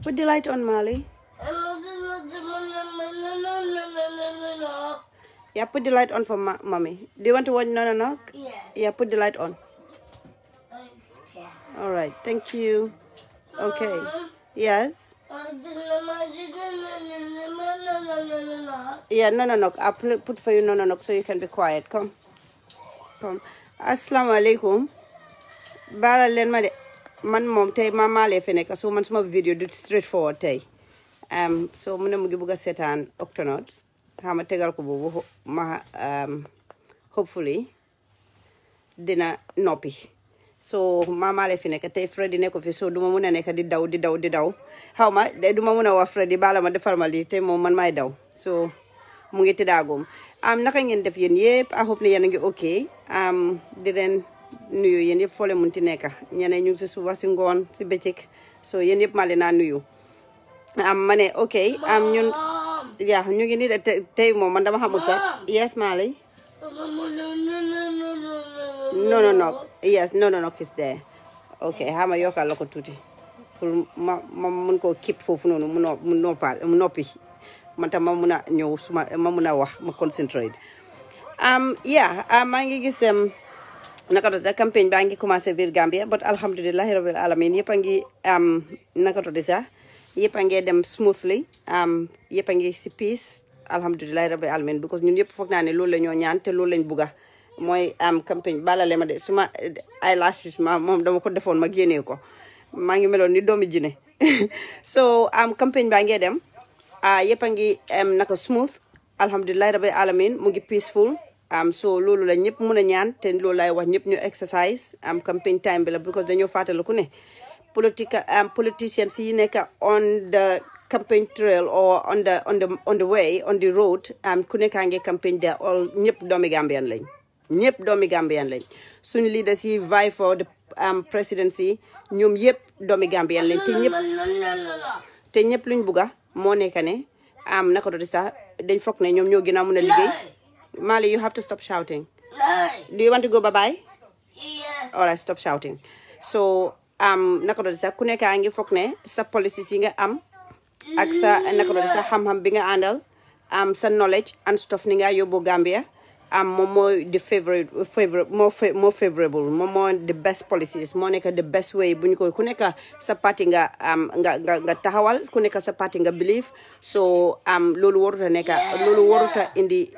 Put the light on, Marley. Yeah, put the light on for mommy. Do you want to watch No No Knock? Yeah. Yeah, put the light on. All right, thank you. Okay. Yes. Yeah, No No Knock. I'll put for you No No Knock so you can be quiet. Come. Assalamu alaikum. Bala len ma de man mom tay mama le fi nek so man suma video du straightforward tay. So mu ne mu ngi bëgg setan Octonauts. Xama tegal ko bobu ma hopefully dina noppi. So mama le fi nek tay Freddy ne ko fi so duma mëna nek di daw xawma de duma mëna wax Freddy bala ma defal ma li tay mom man may daw. So mu ngi tidagum. Naka ngeen def yeen yépp I hope ne yeen ngi okay. Di len nuyu yeen yépp fole munti nekka ñene ñu ci suba ci ngoon ci bëccëg so yeen yépp ma leena nuyu mané okay ñun ya ñu ngi ni tay mom man dama xamul sax yes Mali no knock yes no knock is there okay xama yokal lako tuti pour ma mun ko keep fofu nonu mu noppi man tam ma mëna ñew suma ma mëna wax ma concentrate ma ngi gis naka to sa campagne ba ngi commencer bir Gambia but alhamdulillah rabbil alamin yepp ngi naka to sa yepp ngi dem smoothly yepp ngi ci peace alhamdulillah rabbil alamin because ñun yepp fokk na ne loolu lañu ñaan te loolu lañ bëgga moy campagne balale ma de suma eyelashes ma mom dama ko defoon ma génné ko ma ngi meloon ni doomi jine so campagne ba ngi dem yepp ngi naka smooth alhamdulillah rabbil alamin mu ngi peaceful so loolu la ñëpp mëna ñaan te loolu lay wax ñëpp ñu exercise campaign time bi la because dañu fatalu ku ne politicians yi nekk on the campaign trail or on the way on the road ku nekk ngi campaign de all ñëpp doomi Gambian lañ suñu leaders yi vie for the presidency ñoom yëpp doomi Gambian lañ te ñëpp luñ bëgga moo nekk ne naka do di sax dañ fokk ne ñoom ñoo gëna mëna liggéey Mali, you have to stop shouting. Do you want to go bye-bye? Yeah. All right, stop shouting. So, naka do sa ku nekk ngi fokk ne sa policies yi nga am ak sa naka do sa xam-xam bi nga àndal sa knowledge and stuff ni nga yóbbu Gambia moom mooy the more favorable moom mooy the best policies moo nekk the best way bu ñu ko ku nekk sa parti nga taxawal ku nekk sa parti nga believe so loolu waruta indi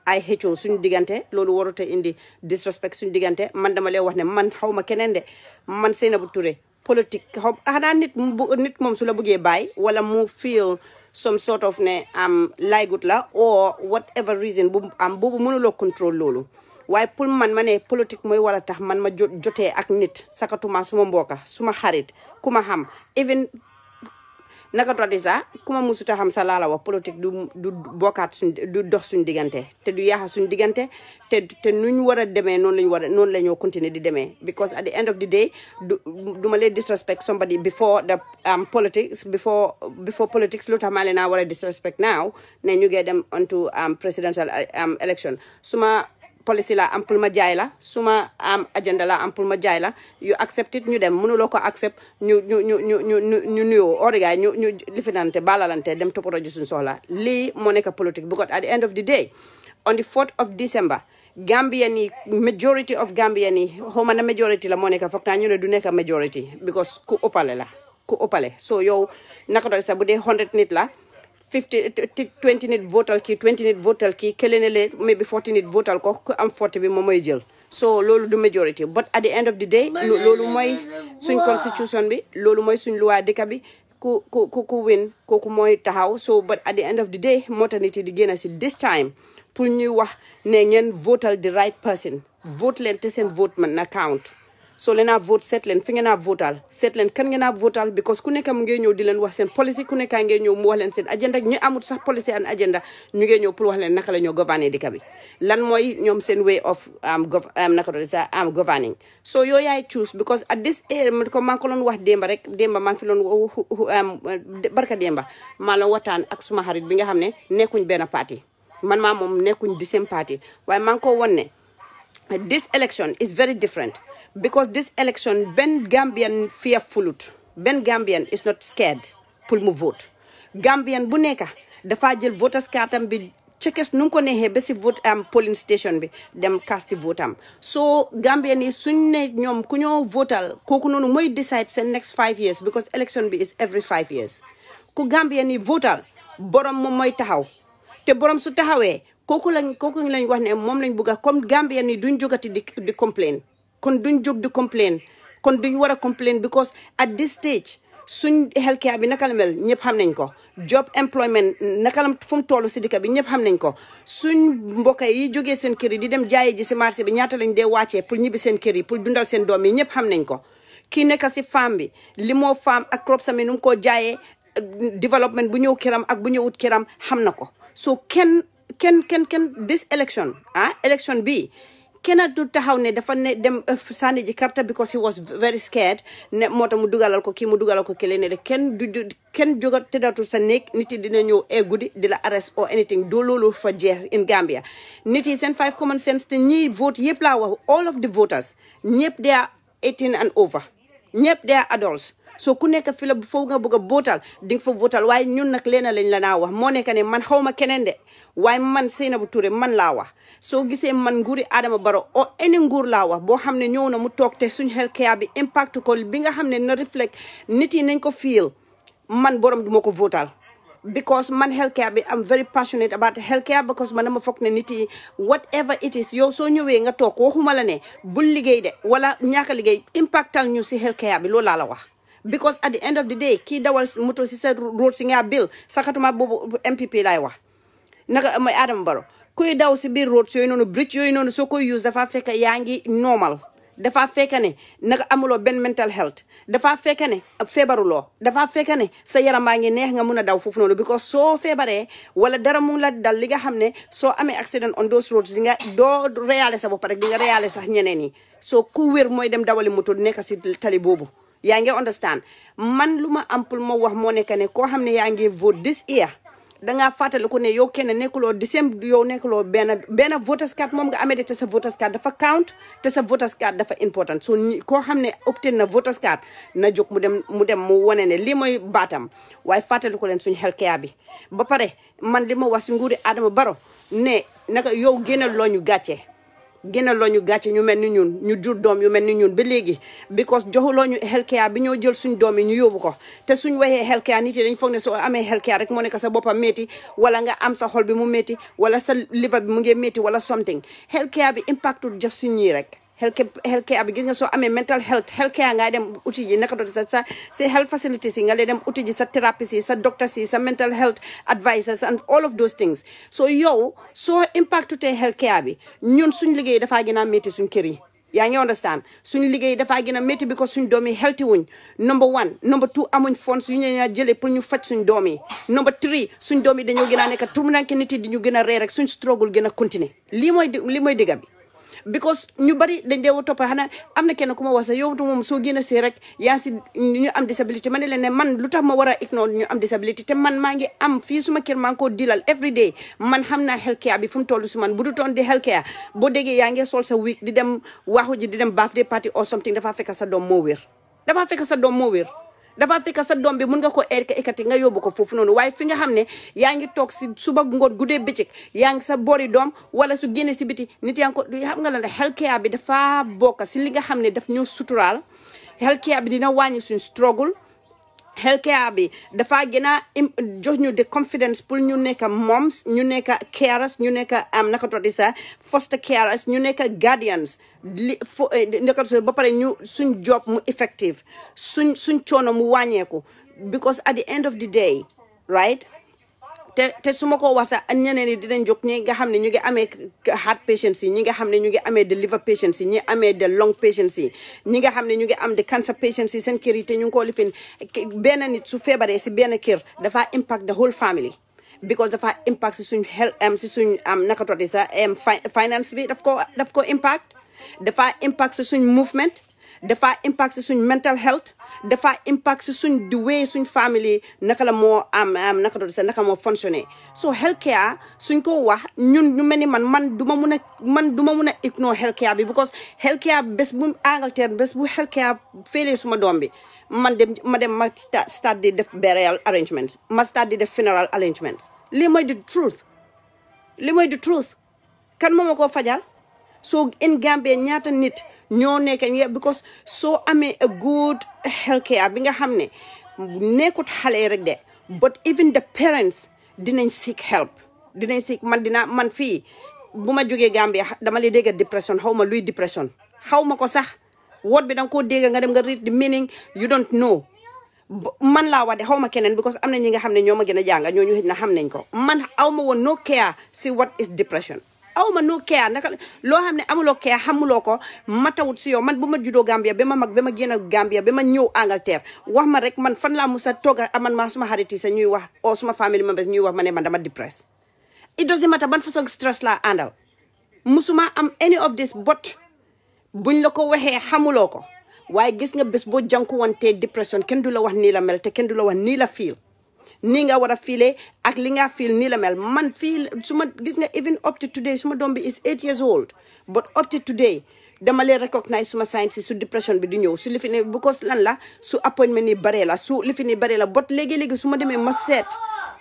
ay xëccoo suñu diggante loolu waruta indi disrespect suñu diggante man dama lay wax ne man xawma keneen de man Sainabou Touré politique xanaa nit moom su la bëggee bàyyi wala mu feel some sort of ne laygut la or whatever reason boobu mënuloo control loolu waaye pour man ma ne politique mooy war a tax man ma jotee ak nit sakatuma suma mbokka suma xarit ku ma xam even naka to disa kuma musuta xam sa laala wax politique du bokkaat du dox suñ diggante te du yaaxa suñ diggante te nuñ war a demee noonu la ñoo continuer di demee because at the end of the day duma lay disrespect somebody before the politics before politics lu tax maa leen naa war a disrespect now ne ñu ngee dem onto presidential election suma policy la am pour ma jaay la suma agenda la am pour ma jaay la you accept it ñu dem mënuloo ko accept ñu nuyoo origaay ñu lifinante balalante dem toppatoo ji suñu soxla lii moo nekk politique because at the end of the day on the 4th of December Gambian yi majority of Gambian yi xawma na majority la moo nekk foog naa ñu ne du nekk majority because ku ëppale so yow naka doon sax bu dee 100 nit la 20 nit votal kii 20 nit votal kii kelene le maybe 40 nit votal ko ku am 40 bi moom mooy jël so loolu du majority but at the end of the day loolu mooy suñ constitution bi loolu mooy suñ loi dëkk bi ku win kooku mooy taxaw so but at the end of the day moo tax nit yi di génn si this time pour ñuy wax ne ngeen votal the right person vote leen te seen vote man na count so leen a vote seet leen fi ngeen a votal seet leen kan ngeen a votal because ku nekk mu ngi ñëw di leen wax seen policy ku nekk ngeen ñëw mu wax leen seen agenda ñu amut sax policy and agenda ñu ngi ñëw pour wax leen naka la ñoo gouverner dëkk bi lan mooy ñoom seen way of naka doon sa governing so yooyu yaay choose because at this age ko maa ngi ko doon wax démba maa ngi fi doon barka démba maa la waxtaan ak suma xarit bi nga xam ne nekkuñ benn parti man maa moom nekkuñ di same party waaye maa ngi ko won ne this election is very different because this election Ben Gambian fearfulut Ben Gambian is not scared pour mu vote Gambian bu nekk dafa jël voters card am bi checkes nu ko neexee ba si vote polling station bi dem casti vote am so Gambian yi suñ ne ñoom ku ñoo votal kooku noonu mooy decide seen next 5 years because election bi is every 5 years ku Gambian yi votal borom moom mooy taxaw te borom su taxawee kooku lañ wax ne moom lañ bëgg comme Gambian yi duñ jógati di complain kon duñ jóg di complain kon duñ war a complain because at this stage suñ healthcare bi naka la mel ñëpp xam nañ ko job employment naka la fu mu toll si dëkk bi ñëpp xam nañ ko suñ mbokk yi jógee seen kër yi di dem jaaye ji si marché bi ñaata lañ dee wàccee pour ñibbi seen kër yi pour dundal seen doom yi ñëpp xam nañ ko kii nekk si femme bi li moo femme ak crop sami nu mu ko jaayee développement bu ñëw kiram ak bu ñëwut kiram xam na ko so kenn this election election bi kenn du taxaw ne dafa ne dem sànni ji carte because he was very scared ne moo tax mu dugalal ko kii mu dugalal ko kële ne de kenn jóga tëddatul sa néeg nit yi dina ñëw guddi di la arrest or anything doo loolu fa jeex in Gambia nit yi seen 5 common sense te ñiy vote yëpp laa wax all of the voters ñëpp they are 18 and over ñëpp they are adults so ku nekk fi la foofu nga bëgg a votal di nga fa votal waaye ñun nag leena lañ la naa wax moo nekk ne man xawma keneen de waaye man Sainabou Touré man laa wax soo gisee man nguuri Adama Barrow o any nguur laa wax boo xam ne ñëw na mu toog te suñ healthcare bi impact ko bi nga xam ne na reflect nit yi nañ ko feel man borom duma ko votal because man healthcare bi I'm very passionate about healthcare because man dama foog ne nit yi whatever it is yow soo ñëwee nga toog waxuma la ne bul liggéey de wala ñaaka liggéey impactal ñu si healthcare bi loolu laa la wax because at the end of the day kii dawal moto si sa road si nga bill sakatuma boobu MPP laay wax naka mooy Adama Barrow kuy daw si biir road yooyu noonu bridge yooyu noonu soo koy use dafa fekk yaa ngi normal dafa fekk ne naka amuloo benn mental health dafa fekk ne feebaruloo dafa fekk ne sa yaram baa ngi neex nga mun a daw foofu noonu because soo feebaree wala dara mu la dal li nga xam ne soo amee accident on those roads di nga doo réyale sa bopp rek di nga réyale sax ñeneen yi soo ku wér mooy dem dawali moto nekk si tali boobu yaa ngi understand man lu ma am pour ma wax moo nekk ne koo xam ne yaa ngi vote this year dangaa fàttali ko ne yow kenn nekkuloo yow nekkuloo benn voters card moom nga amee de te sa voters card dafa count te sa voters card dafa important so koo xam ne obtain na voters card na jóg mu dem mu wane ne lii mooy baatam waaye fàttali ko leen suñu healthcare bi ba pare man li ma wax si nguuri Adama Barrow ne naka yow génnal loo ñu gàcce ñu mel ni ñun ñu jur doom yu mel ni ñun ba léegi because joxuloo ñu healthcare bi ñoo jël suñ doom yi ñu yóbbu ko te suñ waxee healthcare nit yi dañ foog ne soo amee healthcare rek moo nekk sa boppam métti wala nga am sa xol bi mu métti wala sa liver bi mu ngi métti wala something healthcare bi impactul just suñ ñii rek healthcare bi gis nga soo amee mental healthcare nga dem uti ji naka doon sa health facilities yi nga lay dem uti ji sa therapist yi sa doctors yi sa mental health advisors and all of those things so yow soo impactutee healthcare bi ñun suñ liggéey dafaa gën a métti suñ kër yi yaa ngi understand suñ liggéey dafaa gën a métti because suñ doom yi healthy wuñ number 1 number 2 amuñ funds yu ñu jëlee pour ñu faj suñ doom yi number 3 suñ doom yi dañoo gën a nekk tumuranke nit yi di ñu gën a ree rek suñ struggle gën a continuer lii mooy digga bi because ñu bari dañ dee toppa xanaa am na kenn ku ma wax sax yow moom soo génn see rek yaa si ñu am disability ma ne leen ne man lu tax ma war a ignore ñu am disability te man maa ngi am fii suma kër maa ngi koo dilal every day man xam naa healthcare bi fu mu toll si man bu du toon di healthcare boo déggee yaa ngi sol sa week di dem waxu ji di dem birthday party or something dafa fekk sa doom moo wér dafa fekk sa doom bi mun nga ko ekati nga yóbbu ko foofu noonu waaye fi nga xam ne yaa ngi toog si suba ngoon guddee bëccëg yaa ngi sa boori doom wala su génne si biti nit yaa ngi ko xam nga la ne healthcare bi dafa bokk si li nga xam ne daf ñu suturaal healthcare bi dina wàññi suñ struggle healthcare bi dafa gën a jox ñu de confidence pour ñu nekk moms ñu nekk carers ñu nekk naka toti sa foster carers ñu nekk guardians naka ba pare ñu suñ job mu effective suñ coono mu wàññeeku because at the end of the day right te su ma ko wax sax ñeneen ñi dinañ jóg ñi nga xam ne ñu ngi amee heart patients yi ñi nga xam ne ñu ngi amee de liver patients yi ñi amee de lung patients yi ñi nga xam ne ñu ngi am de cancer patients yi seen kër yi te ñu ngi ko lifin benn nit su feebaree si benn kër dafa impact the whole family because dafa impact si suñ health si suñ naka toti sa finance bi daf ko impact dafa impact si suñ movement dafa impact si suñ mental health dafa impact si suñ the way suñ family naka la moo naka doon sa naka moo fonctionner so healthcare suñ ko wax ñun ñu mel ni man duma mun a ignore healthcare bi because healthcare bés bu Angleterre bés bu healthcare félee suma doom bi man dem ma start di def burial arrangements ma start di def funeral arrangements lii mooy the truth kan moo ma koo fajal so in Gambia ñaata nit ñoo nekk because soo amee a good healthcare bi nga xam ne nekkut xale rek de but even the parents dinañ seek help man fii bu ma jógee Gambia dama lay dégg dépression xaw ma luy dépression xaw ma ko sax word bi danga koo dégg nga dem nga read the meaning you don't know man laa wax de xaw ma keneen because am na ñi nga xam ne ñoo ma gën a jàng ñooñu xëj na xam nañ ko man aw ma woon no care si what is depression aw ma no care naka loo xam ne amuloo care xamuloo ko matawut si yow man bu ma juddoo Gambia ba ma mag ba ma génn Gambia ba ma ñëw Angleterre wax ma rek man fan laa musa toog man maa suma xarit yi sa ñuy wax o suma family members ñuy wax ma ne man dama depress it doesn't matter ban façon stress laa àndal musuma am any of this but buñ la ko waxee xamuloo ko waaye gis nga bés boo jànku wante dépression kenn du la wax nii la mel te kenn du la wax nii la feel nii nga war a fiile ak li nga feel nii la mel man feel suma gis nga even up to today suma doom bi is 8 years old but up to today dama leen recognize suma signs su dépression bi di ñëw su li fi ne because lan la su appointment ni bare la su li fi ni bare la but léegi-léegi su ma demee ma seet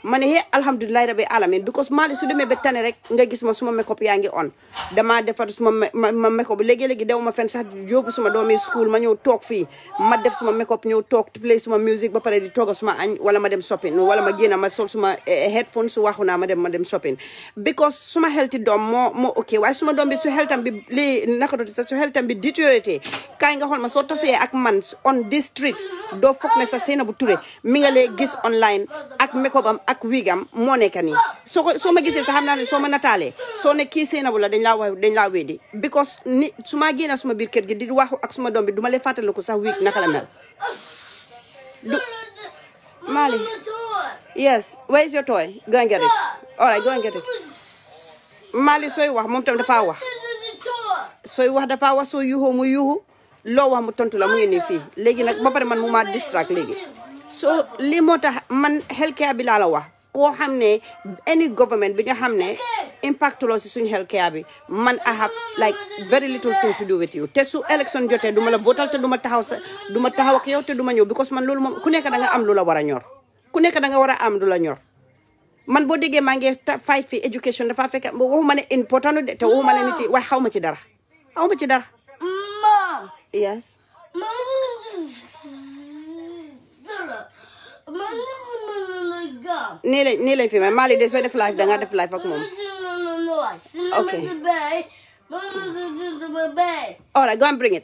ma ne hee alhamdulilahi rabbi alamin because Mali su demee ba tane rek nga gis ma suma makeup yaa ngi on dama defar suma ma makeup léegi-léegi dew ma fen sax yóbbu suma doomi school ma ñëw toog fii ma def suma makeup ñëw toog play suma music ba pare di tooga suma añ wala ma dem shopping wala ma génn ma sol suma headphones su waxu naa ma dem shopping because suma healthy doom moo ok waaye suma doom bi su healtham bi li naka dooti sax su healtham bi détérioré kaay nga xool ma soo tasee ak man on these streets doo foog ne sa Sainabou Touré mi nga lee gis online ak makeup am ak wigam moo nekk nii soo ma gisee sax xam naa ne soo ma nataalee soo ne kii Sainabou la dañ laa weddi because ni su ma génn suma biir kër gi di waxu ak suma doom bi duma leen fàttali ko sax wig naka la mel Mali yes where is your toy go and get it all right go and get it Mali sooy wax moom tam dafa wax sooy wax dafa wax soo yuuxoo mu yuuxu loo wax mu tontu la mu ngi nii fii léegi nag ba pare man mu ma distract léegi so lii moo tax man healthcare bi laa la wax koo xam ne any government bi nga xam ne impact loo si suñu healthcare bi man I have like very little thing to do with you te su election jotee duma la votal te duma taxaw ak yow te duma ñëw because man loolu moom ku nekk da nga am lu la war a ñor ku nekk da nga war a am lu la ñor man boo déggee maa ngi fight fi education dafa fekk waxuma ne important de te waxuma ne nit yi waaye xaw ma ci dara yes nii lañ fi may Mali de sooy def live da nga def live ak moom okay all right go and bring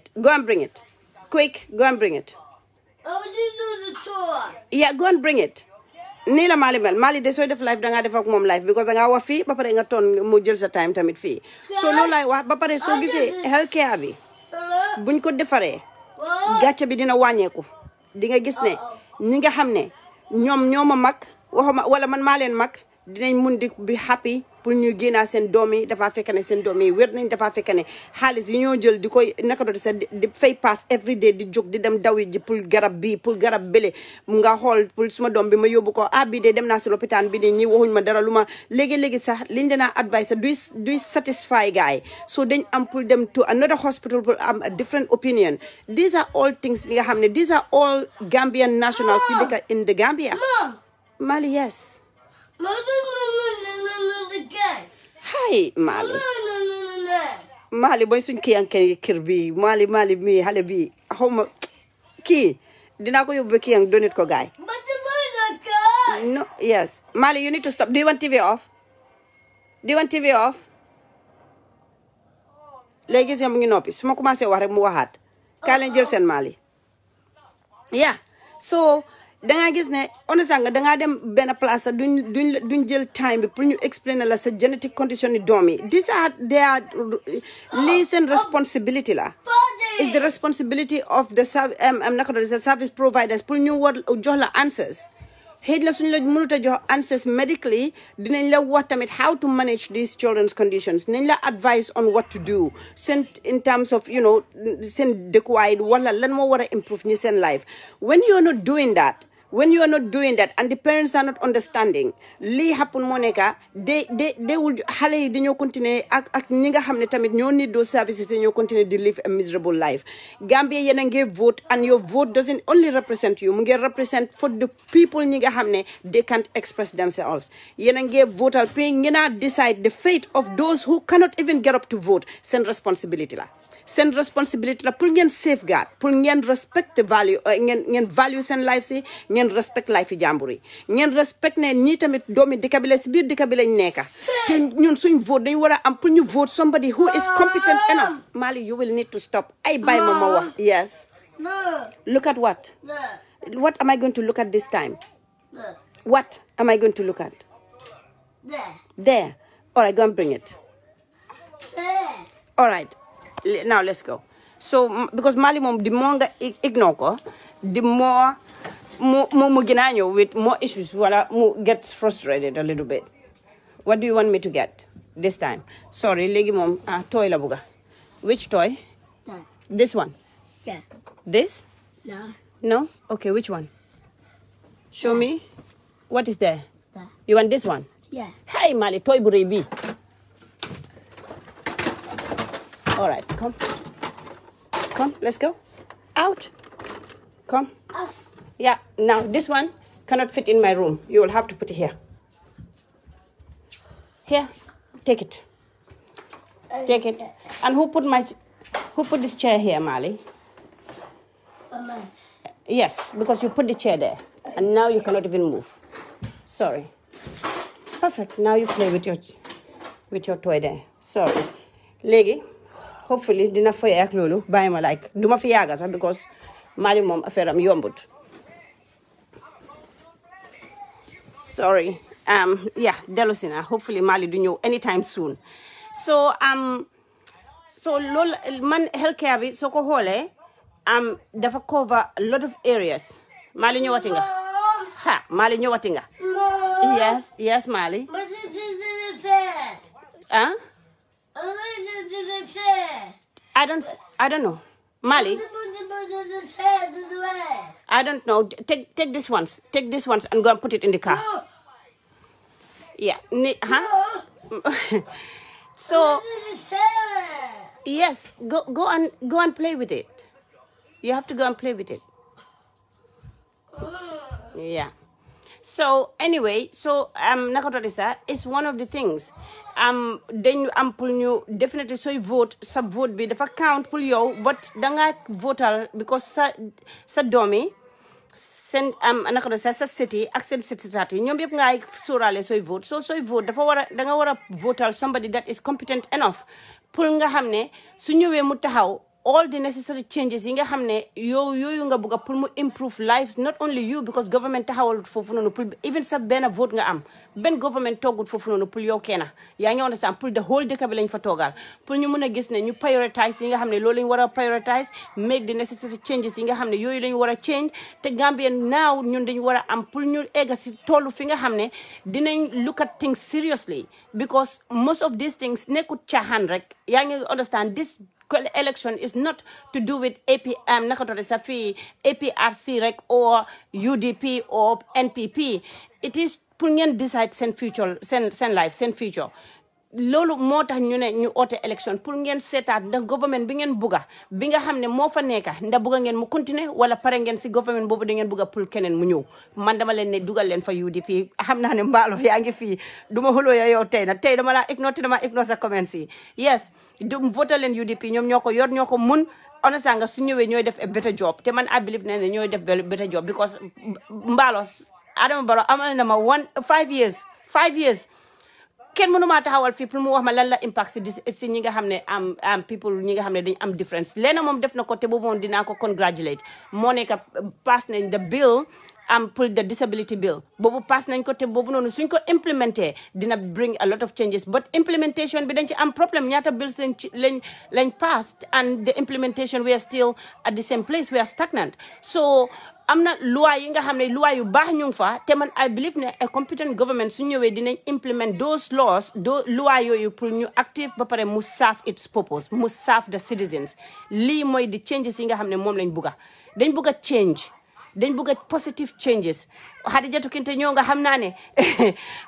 it quick go and bring it yeah go and bring it nii la Mali mel Mali de sooy def live da nga def ak moom live because da nga wax fii ba pare nga toon mu jël sa time tamit fii so loolu laay wax ba pare soo gisee healthcare bi buñ ko defaree gàcce bi dina wàññeeku di nga gis ne ñi nga xam ne ñoo ma mag waxuma wala man maa leen mag dinañ mun di bi happy pour ñu génnaa seen doom yi dafa fekk ne seen doom yi wér nañ dafa fekk ne xaalis yi ñoo jël di koy naka doon sa di fay pass every day di jóg di dem dawi ji pour garab bii pour garab bële mu nga xool pour suma doom bi ma yóbbu ko bii de dem naa si lopitaan bi de ñi waxuñ ma dara lu ma léegi-léegi sax liñ dinaa advice duy satisfy guy so dañ am pour dem to another hospital pour am a different opinion these are all things li nga xam ne these are all Gambian nationals yi dëkk in the Gambia Mali yes hi Mali boy suñ kër bi Mali mi xale bi xawma kii dinaa ko yóbbu kiyang donate ko gaay no yes Mali you need to stop do you want TV off léegi si mu ngi noppi su ma commencé wax rek mu waxaat kaa leen jël seen Mali yeah so danga gis ne onesanga dangaa dem benn place duñ jël time bi pour ñu explain la sa genetic condition ni doom yi lii seen responsibility la is the responsibility of the service providers pour ñu war jox la answers xëy la suñu la mënut a jox answers medically dinañ la wax tamit how to manage these children's conditions dinañ la advice on what to do seen in terms of seen dëkkuwaay wala lan moo war a improve ñi seen life when you're not doing that when you are not doing that and the parents are not understanding li happen monica they will xale yi dañoo continuer ak ñi nga xam ne tamit ñoo need those services dañoo continuer to live a miserable life. Gambia yéen a ngi vote and your vote doesn't only represent you mu ngi represent for the people ñi nga xam ne they can't express themselves. Yéen a ngi votal puis ngeen a decide the fate of those who cannot even get up to vote. Seen responsibility la. Seen responsibility la pour ngeen safeguard pour ngeen respect the value ngeen value seen life si ngeen respect life yi jàmbur yi ngeen respect ne ñii tamit doomi dëkk bi la si biir dëkk bi lañ nekka te ñun suñ vote dañ war a am pour ñu vote somebody who is competent enough. Mali, you will need to stop. Ay bàyyi ma wax. Yes. Look at what? What am I going to look at this time? What am I going to look at? There. All right, go and bring it. All right. Now let's go. So because Mali mom the more ignore ko, the more mo with more issues wala mo gets frustrated a little bit. What do you want me to get this time? Sorry, legi mom toy la buga. Which toy? That. This one. Yeah. This? No. No? Okay, which one? Show me. What is there? That. You want this one? Yeah. Hey Mali, toy burebi. All right, come. Come, let's go. Out. Come. Yeah, now this one cannot fit in my room. You will have to put it here. Here, take it. Take it. And who put this chair here, Mali? Mama. Yes, because you put the chair there. And now you cannot even move. Sorry. Perfect. Now you play with your toy there. Sorry. Legi. Hopefully dina foye ak lolu bayima like duma fi yaga sax because Mali mom affaire am yombut. Sorry. Yeah, delusina. Hopefully Mali du ñew anytime soon. So lol man healthcare bi soko xolé dafa cover a lot of areas. Mali ñewati nga. Ha, Mali ñewati nga. Yes, Mali. Huh? I don't know. Mali? I don't know. Take this ones. Take this ones and go and put it in the car. Yeah. Huh? So yes, go and play with it. You have to go and play with it. Yeah. So anyway, Nakatorisa is one of the things. Then pull you definitely so you vote sub vote be the count pull you but danga votal because sa domi send Nakatorisa sa city accent city tati ñom yep ngay sorale so vote so vote dafa wara danga wara votal somebody that is competent enough pull nga xamne su ñëwé mu taxaw all the necessary changes yi nga xamne yoyu nga bëgg pour mu improve lives not only you because government taxawal fofu nonu pour even sa ben vote nga am ben government togut fofu nonu pour yow kena ya nga wona sam pour the whole dekk bi lañ fa togal pour ñu mëna gis ne ñu prioritize yi nga xamne loolu lañ wara prioritize make the necessary changes yi nga xamne yoyu lañ wara change te Gambia now ñun dañ wara am pour ñu ega ci tollu fi nga xamne dinañ look at things seriously because most of these things nekut chahan rek ya nga understand this election is not to do with APRC rek or UDP or NPP. It is pour ngeen decide sen future, sen life, sen future. Lolu motax ñu ne ñu auto election pour ngeen sétat ndax government bi ngeen buga bi nga xamne mo fa nekka ndax buga ngeen mu continuer wala pare ngeen ci government bobu da ngeen buga pour keneen mu ñew man dama leen ne dugal leen fa UDP xamna ne mbalo yaangi fi duma holo ya yow tay dama la ignore sa comments yi yes du voter leen UDP ñom ñoko yor ñoko mun honestly nga su ñewé ñoy def a better job te man I believe ne ñoy def better job because mbalo Adama Barrow amal na ma 5 years kenn mënu ma taxawal fi pour mu wax ma lan la impact ci ñi nga xamne am people ñi nga xamne dañ am difference léna mom def na ko te bobu dina ko congratulate mo nekk pass nañ the bill pour the disability bill bobu pass nañ ko te bobu nonu suñ ko implementé dina bring a lot of changes but implementation bi dañ ci am problem ñaata bills lañ passed and the implementation we are still at the same place we are stagnant so amna loi yi nga xamne loi yu bax ñu fa te man I believe ne a competent government su ñëwé dinañ implement those laws loi yoyu pour ñu active ba paré mu serve its purpose mu serve the citizens li moy di changes yi nga xamne mom lañ bëgga dañ bëgga change dañ bëgg positive changes Hadijatu Kinte ñëw nga xam naa ne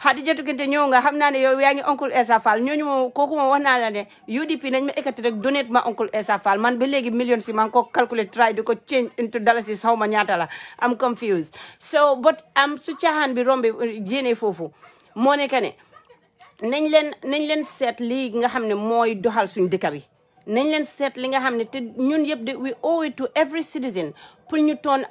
Hadijatu Kinte ñëw nga xam naa ne yow yaa ngi oncle Essa Fall ñooñu moom kooku moom wax naa la ne UDP nañ ma ekkati rek donate ma oncle Essa Fall man ba léegi millions si maa ngi ko calculate try di ko change into dollars xaw ma ñaata la am confused so but su caaxaan bi rombe yéene foofu moo nekk ne nañ leen seet lii nga xam ne mooy doxal suñ dëkk bi nañ leen seet li nga xam ne te ñun yëpp de we owe it to every citizen pour ñu toon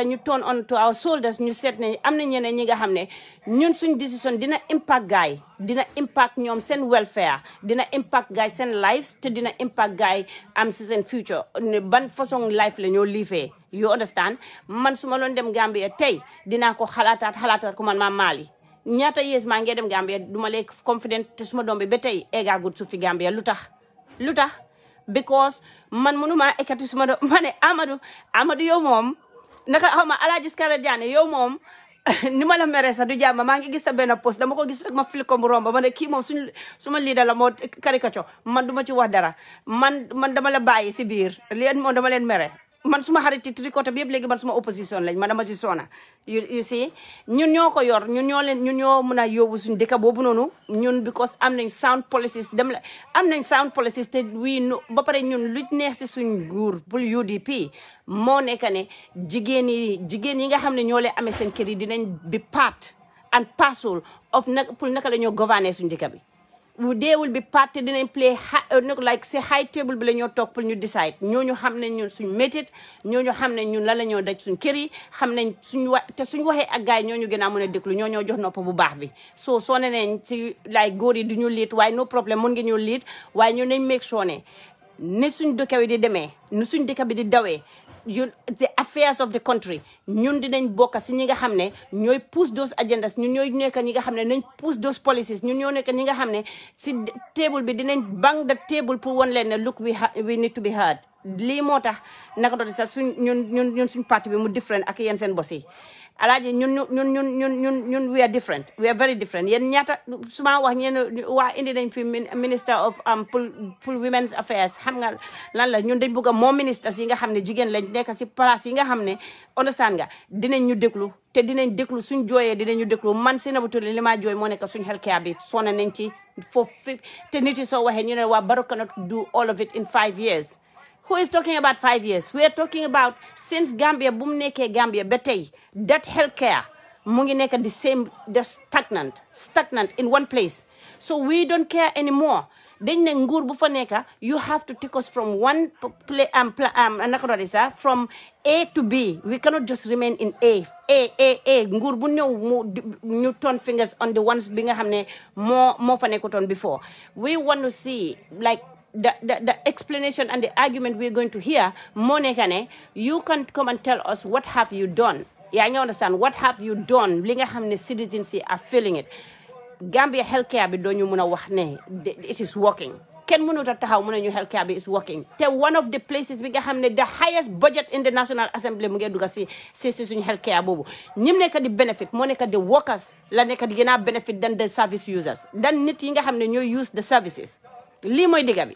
ñu toon on to our shoulders ñu seet ne am na ñeneen ñi nga xam ne ñun suñ décision dina impact gaay dina impact ñoom seen welfare dina impact gaay seen lives te dina impact gaay si seen future ban façon life la ñoo liifee you understand man su ma loon dem Gambia tey dinaa ko xalaataat ko man maa Mali ñaata yees maa ngi dem Gambia duma lee confident te suma doom bi ba tey eggaagut su fi Gambia lu tax because man mënuma ekkati suma doom ma ne Amadou yow moom naka xaw ma Alaaji Skara Diané yow moom ni ma la mere sax du jàmm maa ngi gis sa benn post dama ko gis rek ma fili ko mu romba ma ne kii moom suma leader la moo caricature man du ma ci wax dara man dama la bàyyi si biir leen moom dama leen mere man suma xarit tricot bi yëpp léegi man suma opposition lañ man dama ci soona you see ñun ñoo ko yor ñun ñoo mën a yóbbu suñu dëkk boobu noonu ñun because am nañ sound policies am nañ sound policies te ba pare ñun lu neex si suñ nguur pour UDP moo nekk ne jigéen yi nga xam ne ñoo leen amee seen kër yi dinañ be part and parcel of pour naka la ñoo gouverner suñu dëkk bi they will be part te dinañ play like say high table bi la ñoo toog pour ñu decide ñooñu xam nañ ñun suñ métit ñooñu xam nañ ñun lan la ñoo daj suñ kër yi xam nañ suñ waxee ak gars yi ñooñu gën a mën a déglu ñoo jox nopp bu baax bi soo ne nañ ci like góor yi du ñu liit waaye no problème mën nga ñu liit waaye ñu nañ make sure ne ni suñ dëkk bi di demee ni suñ dëkk bi di dawee the affairs of the country ñun dinañ bokk si ñi nga xam ne ñooy push those agendas ñun ñooy nekk ñi nga xam ne nañ push those policies ñun ñoo nekk ñi nga xam ne si table bi dinañ bang the table pour won leen ne look we need to be heard lii moo tax naka doon sax ñun suñ parti bi mu different ak yéen seen bos yi alaaji ñun we are different we are very different yéen ñaata suma wax ñeen waa indi nañ fi minister of pour women's affairs xam nga lan la ñun dañ bëgg a moo ministres yi nga xam ne jigéen lañ nekk si place yi nga xam ne understand nga dinañ ñu déglu te dinañ déglu suñ jooyee dinañ ñu déglu man si nabutu li ma jooy moo nekk suñ healthcare bi sonna nañ ci foofu te nit yi soo waxee ñu ne waa Barrow cannot do all of it in 5 years. Who is talking about 5 years? We are talking about since Gambia, boom neke Gambia, betay, that healthcare, mungi neka the same, the stagnant in one place. So we don't care anymore. Then ngur bufa neka, you have to take us from one from A to B. We cannot just remain in A. Ngur bu ñu turn fingers on the ones binga hamne more fa nekoton before. We want to see like the explanation and the argument we're going to hear, Monekane, you can come and tell us what have you done. Yeah, you understand? What have you done? Linga hamne citizens are feeling it. Gambia healthcare bi doñu mëna wax ne it is working. Ken mënuta taxaw mëna ñu healthcare bi is working. Te one of the places bi nga xamne the highest budget in the National Assembly mu ngi duga ci suñu healthcare bobu. Ñim nekk di benefit mo nekk di workers la nekk di gëna benefit than the service users. Dan nit yi nga xamne ñoy use the services. Li moy diga bi.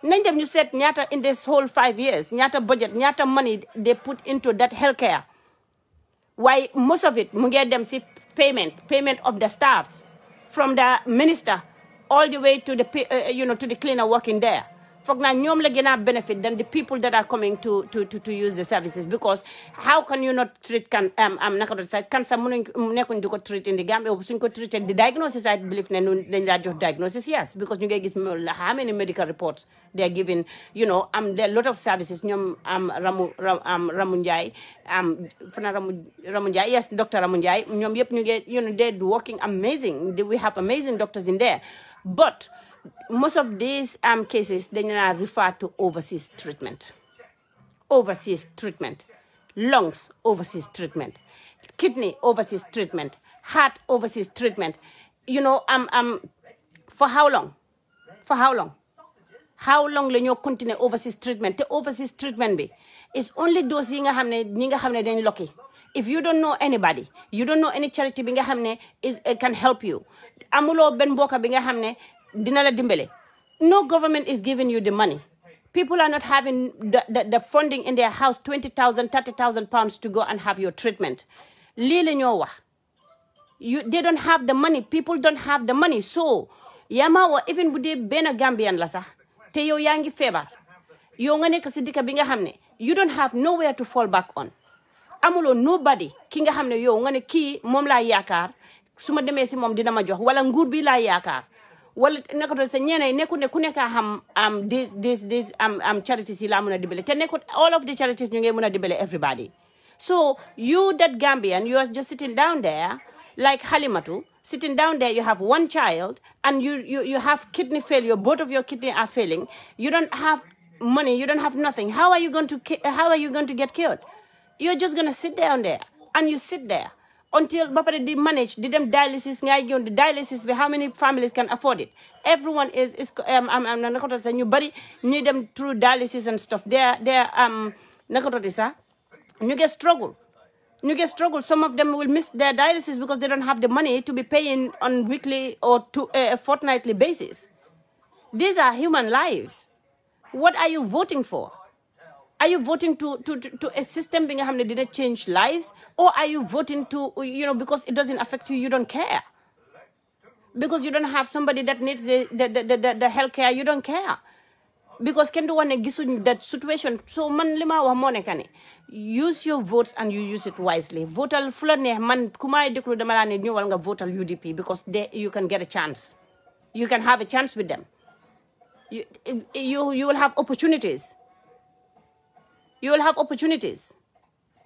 Nañ dem ñu seet ñaata in this whole 5 years ñaata budget ñaata money they put into that healthcare. Why most of it mu ngi dem ci payment of the staffs from the minister all the way to the to the cleaner working there. Foog naa ñoom la gën a benefit than the people that are coming to use the services, because how can you not treat cancer nekkuñ di ko treat in the Gambia suñ ko treated the diagnosis I believe ne dañ laa jox diagnosis yes, because ñu ngay gis how many medical reports they are giving there are a lot of services ñoom Ramu Ndiaye Ramu Ndiaye yes Dr. Ramu Ndiaye ñoom yëpp ñu ngi they're working amazing. We have amazing doctors in there, but most of these cases, they are referred to overseas treatment. Overseas treatment. Lungs, overseas treatment. Kidney, overseas treatment. Heart, overseas treatment. For how long? For how long? How long will you continue overseas treatment? The overseas treatment be is only those ñi nga xamne dañ lucky. If you don't know anybody, you don't know any charity bi nga xamne can help you. Amulo ben mboka bi nga xamne dina la dimbele. No government is giving you the money People are not having the funding in their house, 20,000, 30,000 pounds to go and have your treatment. Lili ñoo wax. They don't have the money. People don't have the money. So, yama even bu dee benn Gambian la sax te yow yaa ngi feebar yow nga nekk si dëkk bi nga xam ne you don't have nowhere to fall back on. Amuloo nobody ki nga xam ne yow nga ne kii moom laa yaakaar su ma demee si moom dina ma jox wala nguur bi laa yaakaar wala nakato sa ñeneen nekku ne ku nekk xam this charities yi laa mën a dimbale te nekku all of the charities ñu ngi mën a dimbale everybody. So you that Gambian, you are just sitting down there like Halimatu, sitting down there, you have one child and you have kidney failure, both of your kidney are failing. You don't have money, you don't have nothing. How are you going to get cured? You're just going to sit down there and you sit there until Bapare they manage, did them dialysis, the dialysis, how many families can afford it? Everyone I'm not saying you body need them through dialysis and stuff. They're you get struggle. Some of them will miss their dialysis because they don't have the money to be paying on weekly or fortnightly basis. These are human lives. What are you voting for? Are you voting to a system being that didn't change lives? Or are you voting to, because it doesn't affect you, you don't care? Because you don't have somebody that needs the health care, you don't care. Because can do one gisu that situation. So man lima wa mo nekane. Use your votes and you use it wisely. Votal fulane man kumai deklu damalane nyu wal nga votal UDP because you can get a chance. You can have a chance with them. You will have opportunities. You will have opportunities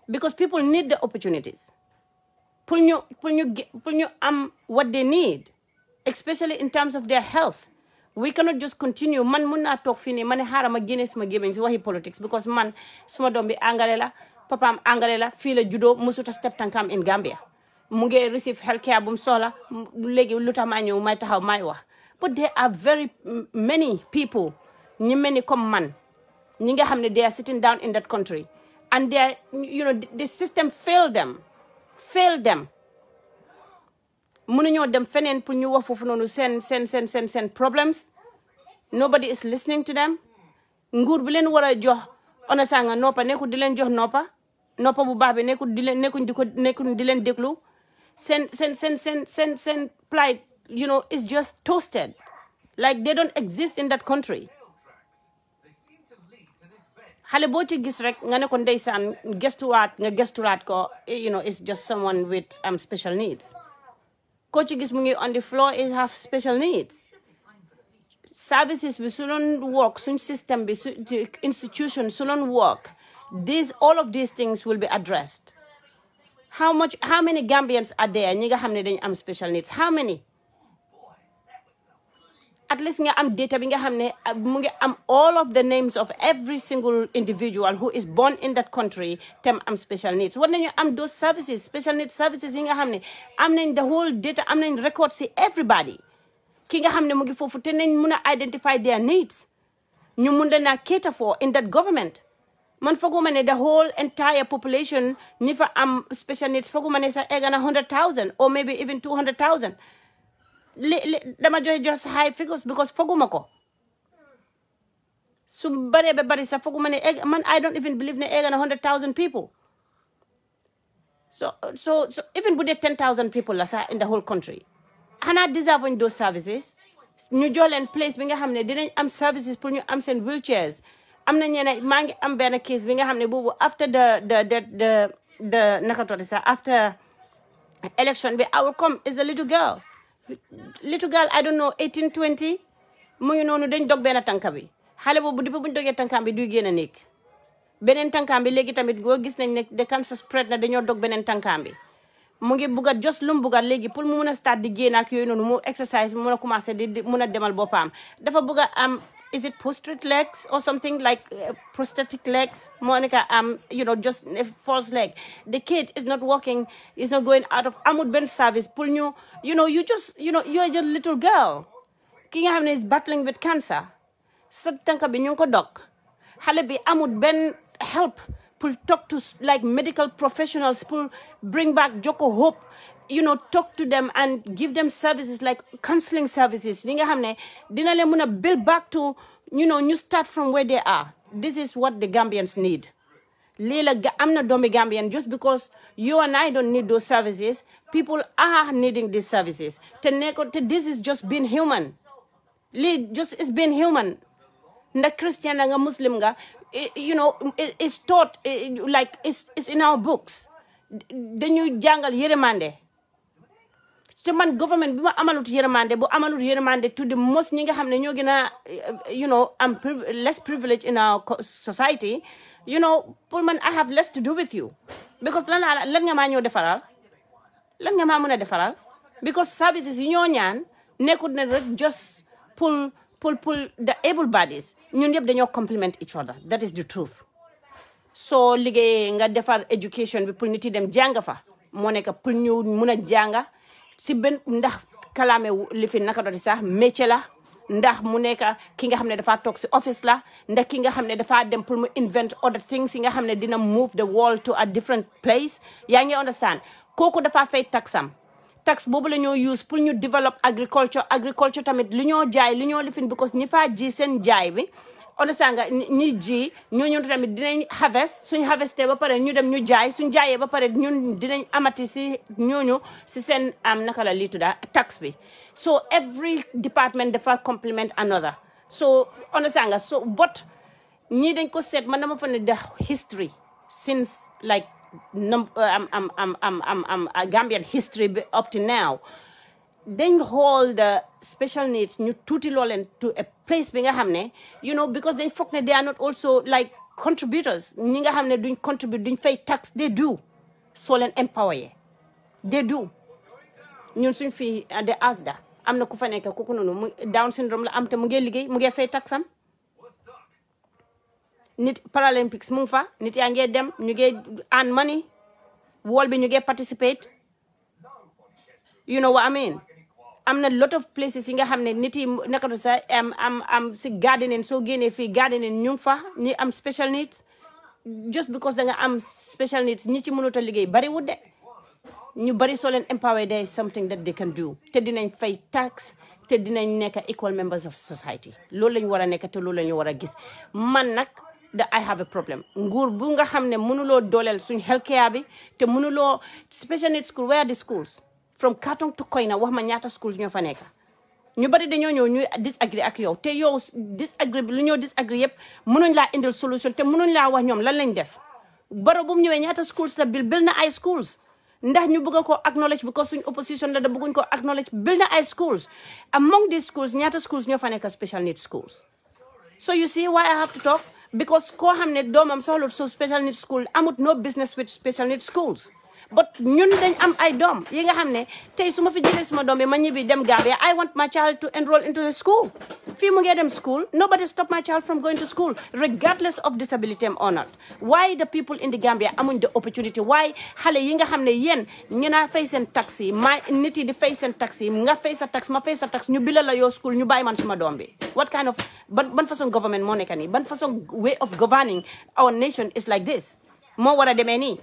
because people need the opportunities. Pull you what they need, especially in terms of their health. We cannot just continue. Man muna talk fini. Man hara ma Guinness ma gaming. Wahi politics because man suma dombi Angalela, papa am Angalela, feel judo musuta step tankam in Gambia. Munge receive healthcare bum sola legi luta manyo may tahaw may wax. But there are very many people, many come man. They are sitting down in that country. And they are, the system failed them. Munuñoo dem feneen pour ñu wax foofu noonu seen problems. Nobody is listening to them. Nguur bi leen war a jox ona sanga noppa nekkul di leen jox noppa bu baax bi nekkul di leen déglu seen plight is just toasted like they don't exist in that country. Xale boo ci gis rek nga ne ko ndeysaan gestuwaat ko it's just someone with special needs. Coach is on the floor is have special needs. Services we shouldn't work, such system institutions shouldn't work. All of these things will be addressed. How many Gambians are there? Ñi nga xam ne dañ am special needs. How many? At least nga am data bi nga xam ne mu ngi am all of the names of every single individual who is born in that country tem am special needs. War nañu am those services, special needs services yi nga xam ne am nañ the whole data, am nañ record si everybody. Ki nga xam ne mu ngi foofu te nañ mun a identify their needs. Ñu mun na cater for in that government. Man foguma ne the whole entire population ñi fa am special needs foguma ne sa egg na 100,000 or maybe even 200,000. Dama just high figures because foguma ko. So bari sa foguma ne egg man I don't even believe ne egg na 100,000 people. So even with the 10,000 people la sa in the whole country. Hana deserving those services. Ñu jox leen place bi nga xam ne dinañ am services pour ñu am seen wheelchairs. Am na ñene maa ngi am benn case bi nga xam ne boobu after the nakatoti sa after election bi I will come is a little girl I don't know 18 20 mu ngi noonu dañ dog benn tànka bi xale boobu depuis buñ dogee tànkaam bi duy génn a nekk beneen tànkaam bi léegi tamit goo gis nañ ne the cancer spread na dañoo dog beneen tànkaam bi mu ngi bugga just lu mu bugga léegi pour mu mun a start di génn ak yooyu noonu mu exercise mu mun a commencé di mun a demal boppam dafa bugga am is it prosthetic legs or something like prosthetic legs? Monica, just a false leg. The kid is not walking, is not going out of Amud Ben service. Pull you, you're just a little girl. King Hamne is battling with cancer. Satanka binyonko doc. Halebi Amud Ben help. Pull talk to like medical professionals. Pull bring back Joko hope. Talk to them and give them services like counseling services. Ninga hamne dinale muna build back to you know, you start from where they are. This is what the Gambians need. I'm not dummy Gambian. Just because you and I don't need those services, people are needing these services. This is just being human. It's being human. The Christian and Muslim, you know, it's taught, like, it's in our books. The new jungle, Yeremande. Man government bima amalut yeremande to the most ñi nga xamne ñoo gëna you know I'm less privileged in our society, you know, Pullman, I have less to do with you because lan nga ma ñoo defaral lan nga ma mëna defaral because services yi ñoo ñaan nekkut ne rek just pull the able bodies ñun yëpp dañoo complement each other. That is the truth. So liggéey nga defar education bi pour nit yi dem jàng fa moo nekk pour ñu mëna jànga si ben ndax kalaame li fi naka doon sax métier la ndax mu nekk ki nga xam ne dafa toog si office la ndax ki nga xam ne dafa dem pour mu invent other things yi nga xam ne dina move the world to a different place. yaa ngi understand kooku dafa fay taxam tax boobu la ñoo use pour ñu develop agriculture tamit lu ñoo jaay lu ñoo lifin because ñi faa ji seen jaay bi understand nga ñi ji ñooñu tamit dinañ harvest suñ harvesté ba pare ñu dem ñu jaay suñ jaayee ba pare ñun dinañ amati si ñooñu si seen naka la lii tudda tax bi. So every department dafa complement another. So understand nga so but ñii dañ ko seet man dama fa ne the history since like Gambian history up to now. Then hold the special needs ñu tuuti looleen to a place bi nga xam ne you know because dañ foog ne they are not also like contributors ñi nga xam ne duñ contribute duñ fay tax they do soo leen empower they do ñun suñ fii de ASDA am na ku fa nekk kooku noonu mu Down syndrome la am te mu ngi liggéey mu ngi fay taxam nit Paralympics mu ngi fa nit yaa ngi dem ñu ngi earn money wol bi ñu ngi participate you know what I mean. am na lot of places yi nga xam ne nit yi nakatu sa am si gardening soo génnee fii gardening ñu fa ñi am special needs just because da nga am special needs ñi ci mënut a liggéey bari wut de ñu bari soo leen empower there is something that they can do te dinañ fay tax te dinañ nekk equal members of society loolu lañ war a nekk te loolu lañu war a gis man nag da I have a problem nguur bu nga xam ne mënuloo dooleel suñ healthcare bi te mënuloo special needs school where are the schools from Katong to Koina wax ma ñaata schools ñoo fa nekk ñu bari dañoo ñëw ñu disagree ak yow te yow disagree lu ñoo disagree yëpp mënuñ laa indil solution te mënuñ laa wax ñoom lan lañ def baro bu mu ñëwee ñaata schools la bil na ay schools ndax ñu bëgg ko acknowledge because suñ opposition la da bëgguñ ko acknowledge bil na ay schools among these schools ñaata schools ñoo fa nekk special needs schools. So you see why I have to talk because koo xam ne doomam soxla so special needs school amut no business with special needs schools. But ñun dañ am ay doom yi nga xam ne tey su ma fi jëlee suma doom bi ma ñibbi dem Gambia I want my child to enroll into the school fii mu ngee dem school nobody stop my child from going to school regardless of disability or not. Why the people in the Gambia amuñ the opportunity why xale yi nga xam ne yéen ngeen fay seen taxi ma nit yi di fay seen taxi nga fay sa tax ma fay sa tax ñu bilal la yoo school ñu bàyyi man suma doom bi what kind of ban façon government moo nekk nii ban façon way of governing our nation is like this moo war a demee nii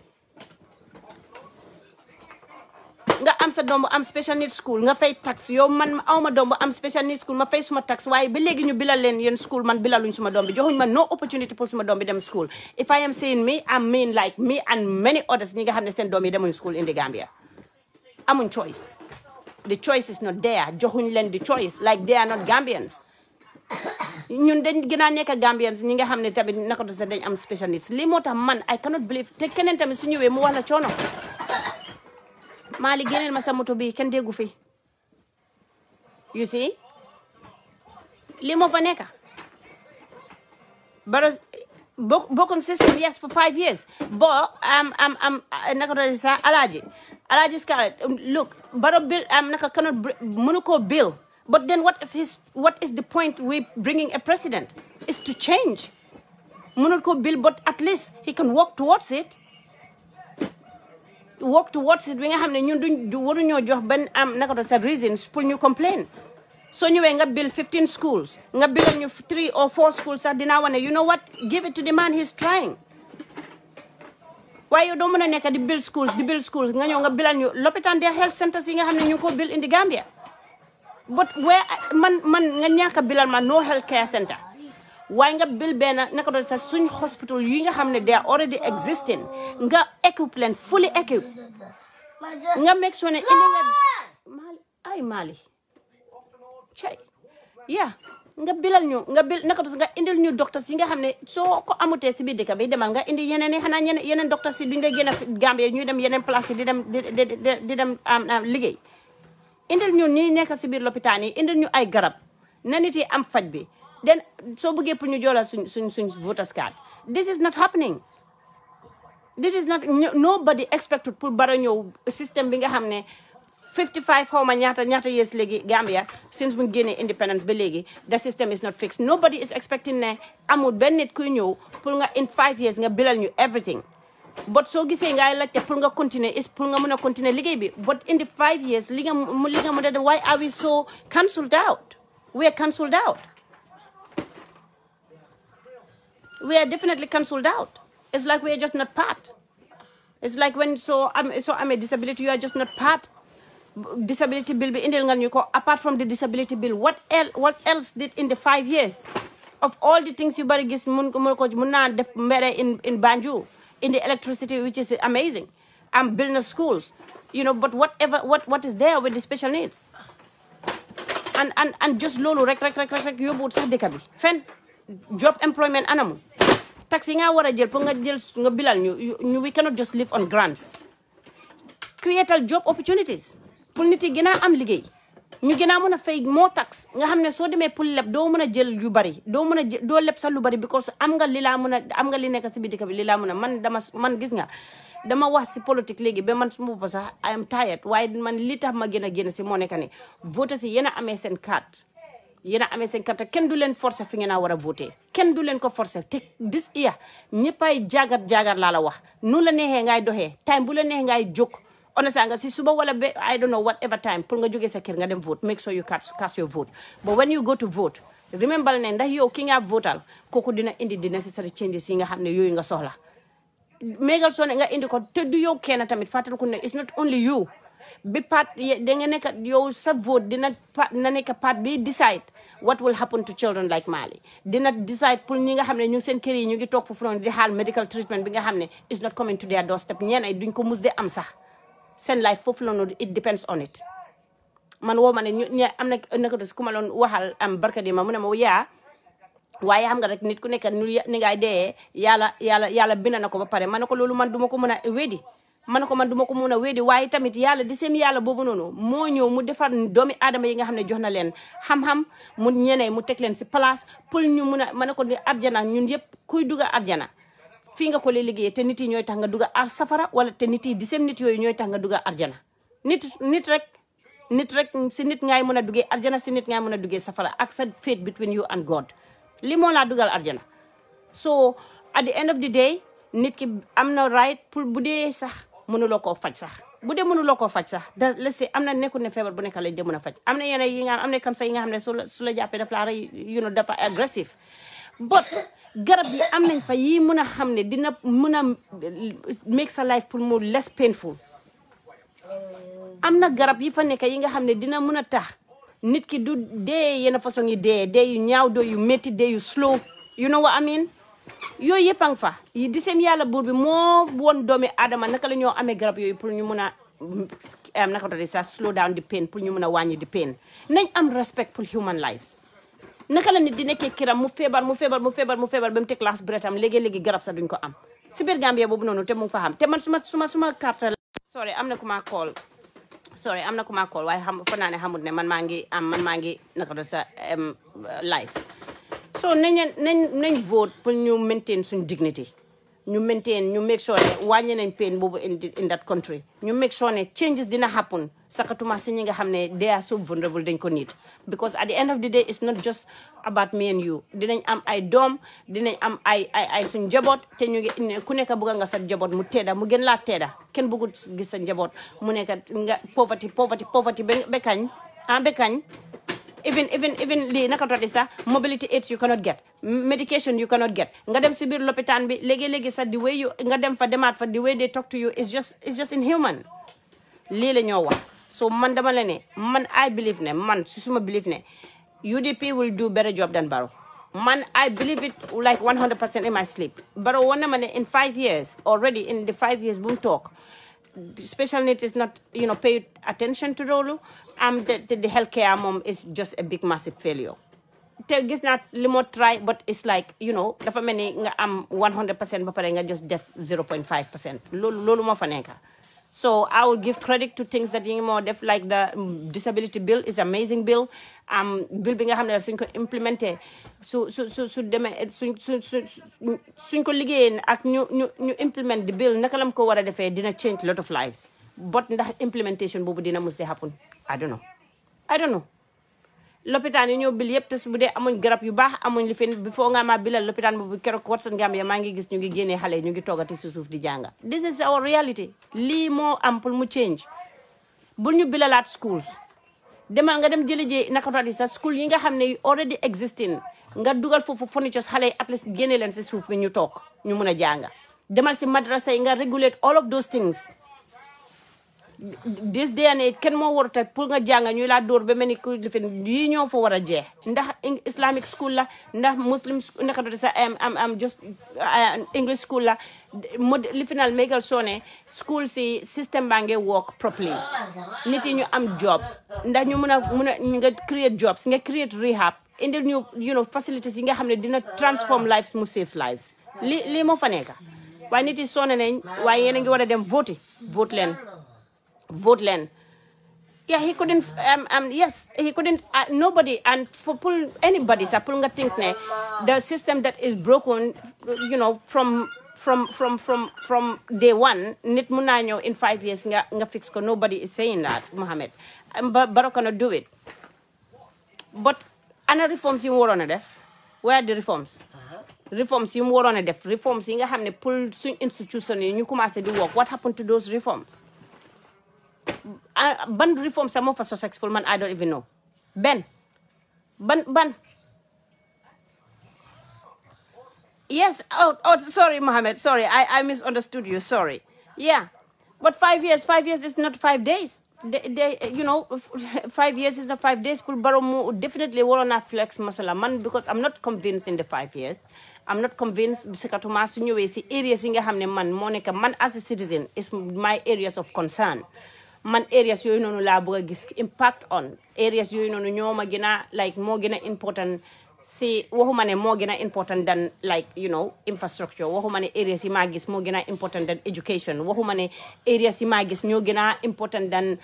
nga am sa doom am special needs school nga fay tax yow man awma doom am special needs school ma fay suma tax waaye ba léegi ñu bilal leen yéen school man bilaluñ suma doom bi joxuñ ma no opportunity pour suma doom bi dem school. If I am saying me I mean like me and many others ñi nga xam ne seen doom yi demuñ school in the Gambia amuñ choice the choice is not there joxuñ leen the choice like they are not Gambians ñun dañ gën a nekk Gambians ñi nga xam ne tamit naka do sa dañ am special needs lii moo tax man I cannot believe te keneen tamit su ñëwee mu wax la coono Mali génneel ma sa moto bi kenn déggu fi you see lii moo fa nekk bara bokkoon system yes for 5 years bo naka do sa Alhaji Scarlett look bara bill naka cannot mënu ko bill but then what is the point we bringing a president is to change mënul ko bill but at least he can work towards it bi nga xam ne ñun duñ waruñoo jox benn naka do sa reasons pour ñu complain soo ñëwee nga bill 15 schools nga billal ñu 3 or 4 schools sax dinaa wane you know what give it to the man he's trying waaye yow doo mën a nekk di bill schools nga ñëw nga billal ñu lopitaan des health centers yi nga xam ne ñu ngi ko bill in the Gambia but where man nga ñàkk a billal ma no health care center waaye nga bil benn naka doon sa suñ hospital yi nga xam ne they are already existing nga equip leen fully equip nga make sure ne indi nga Mali cay nga bilal ñu nga bil naka doon nga indil ñu docteurs yi nga xam ne soo ko amutee si biir dëkk bi demal nga indi yeneen yi xanaa yeneen docteurs yi duñ la génn Gambie ñuy dem yeneen place yi di dem liggéey indil ñu ñi nekk si biir lopitaan yi indil ñu ay garab na nit yi am faj bi then soo bëggee pour ñu jola suñ voters card this is not happening this is not nobody expected pour bara ñëw système bi nga xam ne 55 xaw ma ñaata years léegi Gambia since mu génnee independence ba léegi the system is not fixed nobody is expecting ne amul benn nit kuy ñëw pour nga in 5 years nga bilal ñu everything but soo gisee ngay laajte pour nga continuer is pour nga mën a continuer liggéey bi but in the 5 years li nga mën a def why are we so cancelled out we are cancelled out we are definitely cancelled out it's like we are just not part it's like when I'm a disability you are just not part disability bill bi indil nga ñu ko apart from the disability bill what else did in the 5 years of all the things yu bari gis mun naa def mbere in Banjul in the electricity which is amazing build na schools but what is there with the special needs and just loolu rek yóbbuwut sax dëkk bi fen job employment anamu tax yi nga war a jël pour nga bilal ñu we cannot just live on grants create job opportunities pour nit yi gën a am liggéey ñu gën a mën a fay moo tax nga xam ne soo demee pour leb doo mën a jël yu bari doo leb sax lu bari because am nga li nekk si biir dëkk bi li laa mën a man gis nga dama wax si politique léegi ba man suma bopp sax I am tired waaye man li tax ma gën a génn si moo nekk ne voté si yéen a amee seen carte te kenn du leen forcer fi ngeen a war a voté kenn du leen ko forcer te this year ñëppay jaagar laa la wax nu la neexee ngay doxee time bu la neexee ngay jóg honestly nga si suba wala be I don't know whatever time pour nga jógee sa kër nga dem vote make sure you cast your vote but when you go to vote remember ne ndax yow ki nga votal kooku dina indi the necessary changes yi nga xam ne yooyu nga soxla mégal soo ne nga indi ko te du yow kenn tamit fàttali ko ne it's not only you bi part da nga nekk yow sa vote dina nekk part bi decide what will happen to children like Mali dina decide pour ñi nga xam ne ñu ngi seen kër yi ñu ngi toog foofu noonu di xaal medical treatment bi nga xam ne is not coming to their doorstep ñeen ay duñ ko mus de am sax seen life foofu la noonu it depends on it man woo ma ne ñu am na naka dos ku ma loon waxal barka di ma mu ne ma yaa waaye xam nga rek nit ku nekk ni ngay dee yàlla bind na ko ba pare ma ne ko loolu man duma ko mën a weddi waaye tamit yàlla di seen yàlla boobu noonu moo ñëw mu defar doomi aadama yi nga xam ne jox na leen xam-xam mu ñeneen mu teg leen si place pour ñu mun a ma ne ko ni arjana ñun yëpp kuy dugga arjana fii nga ko lay liggéeyee te nit yi ñooy tax nga dugga ar safara wala te nit yi di seen nit yooyu ñooy tax nga dugga arjana nit rek si nit ngay mën a duggee arjana si nit ngay mën a duggee safara ak sa faith between you and God li moo laa dugal arjana so at the end of the day nit ki am na right pour bu dee sax mënuloo koo faj sax let's say am na nekkul ne feebar bu nekk lañ de mën a faj am na yeneen yi nga am na cancer yi nga xam ne su la jàppee daf laa rey dafa agressif but garab yi am nañ fa yi mën a xam ne dina mën a make sa life pour mu less painful am na garab yi fa nekk yi nga xam ne dina mën a tax nit ki du dee yenn façon yi dee yu ñaaw dee yu métti dee yu slow you know what I mean yooyu yëpp a ngi fa yi di seen yàlla buur bi moo woon doomi aadama naka la ñoo amee garab yooyu pour ñu mun a naka la sa slow down the pain pour ñu mun a wàññi di pain nañ am respect pour human lives naka la nit di nekkee kiram mu feebar ba mu teg last breath am léegi garab sax duñ ko am si biir Gambia boobu noonu te mu ngi fa xam te man suma carte sorry am na ku ma call waaye fa naa ne xamut ne man maa ngi naka la sa life so nañ vote pour ñu maintain suñ dignity ñu make sure ne wàññi nañ pain boobu in that country ñu make sure ne changes dina happen sakatuma si ñi nga xam ne they are so vulnerable dañ ko need because at the end of the day it's not just about me and you dinañ am ay doom dinañ am ay suñ njaboot te ñu ngi ku nekk bëgg nga sa njaboot mu teeda mu gën laa teeda kenn bëggul gis sa njaboot mu nekk nga poverty ba kañ even lii naka toti sax mobility aids you cannot get medication you cannot get nga dem si biir lopitaan bi léegi sax the way you nga dem fa demaat fa the way they talk to you is just inhuman lii la ñoo wax so man dama la ne man I believe ne man si suma believe ne UDP will do better job than Barrow Man, I believe it like 100% in my sleep. But in 5 years, already in the 5 years, boom talk. Special needs is not, pay attention to Rolu. The healthcare mom is just a big, massive failure. It's not limit try, but it's like, dafa many am 100%, but just def 0.5%. Lolu mo faneka. So I will give credit to things that more def like the disability bill is amazing bill. Bill bi nga xamne suñ ko implémenté su démé suñ ko liggéey ak ñu implement the bill naka lam ko wara défé dina change a lot of lives. But ndax implementation bobu dina must happen. I don't know. Lopitaan yi ñoo bil yëpp te su bu dee amuñ garab yu baax amuñ li fi before nga ma bilal lopitaan boobu keroog Watson Gambia maa ngi gis ñu ngi génnee xale ñu ngi toogati si suuf di jànga. This is our reality. Lii moo am pour mu change. Bul ñu bilalaat schools. Demal nga dem jëli ji nakatati sa school yi nga xam ne already existing nga dugal foofu furnitures xale yi at least génne leen si suuf bi ñu toog ñu mun a jànga. Demal si madrasa yi nga regulate all of those things. This day and age kenn moo warut a pour nga jànga ñuy laa dóor ba mel ni ku lifin yii ñoo fa war a jeex ndax Islamic school la ndax Muslim naka doon sa just English school la lifinal mégal soone school si système baa ngi work properly nit yi ñu am jobs ndax ñu mun a nga create jobs nga create rehab indi ñu facilities yi nga xam ne dina transform lives mu save lives lii moo fa nekk waaye nit yi soone nañ waaye yéen a ngi war a dem vote len. Yeah, he couldn't. Yes, he couldn't. Nobody, and for anybody, sa pull nga think ne the system that is broken, from day one. Nit munanyo in 5 years nga fix ko. Nobody is saying that, Mohammed. Baro cannot do it. But ana reforms you war on a def? Where are the reforms? Reforms you war on a def. Reforms you nga hamne pull swing institution you commence to work. What happened to those reforms? Ban reform some of us successful man I don't even know. Ban. Yes. Oh, sorry, Mohammed. Sorry, I misunderstood you. Sorry. Yeah, but 5 years. 5 years is not 5 days. 5 years is not 5 days. Pul baro definitely will not flex masala man because I'm not convinced in the 5 years. I'm not convinced bisikatuma sunyo si areas inga hamne man Monica man as a citizen is my areas of concern. Man areas yooyu noonu laa bëgg a gis impact on areas yooyu noonu ñoo ma gën a like moo gën a important si waxuma ne moo gën a important than like infrastructure waxuma ne areas yi maa gis moo gën a important than education waxuma ne areas yi maa gis ñoo gën a important than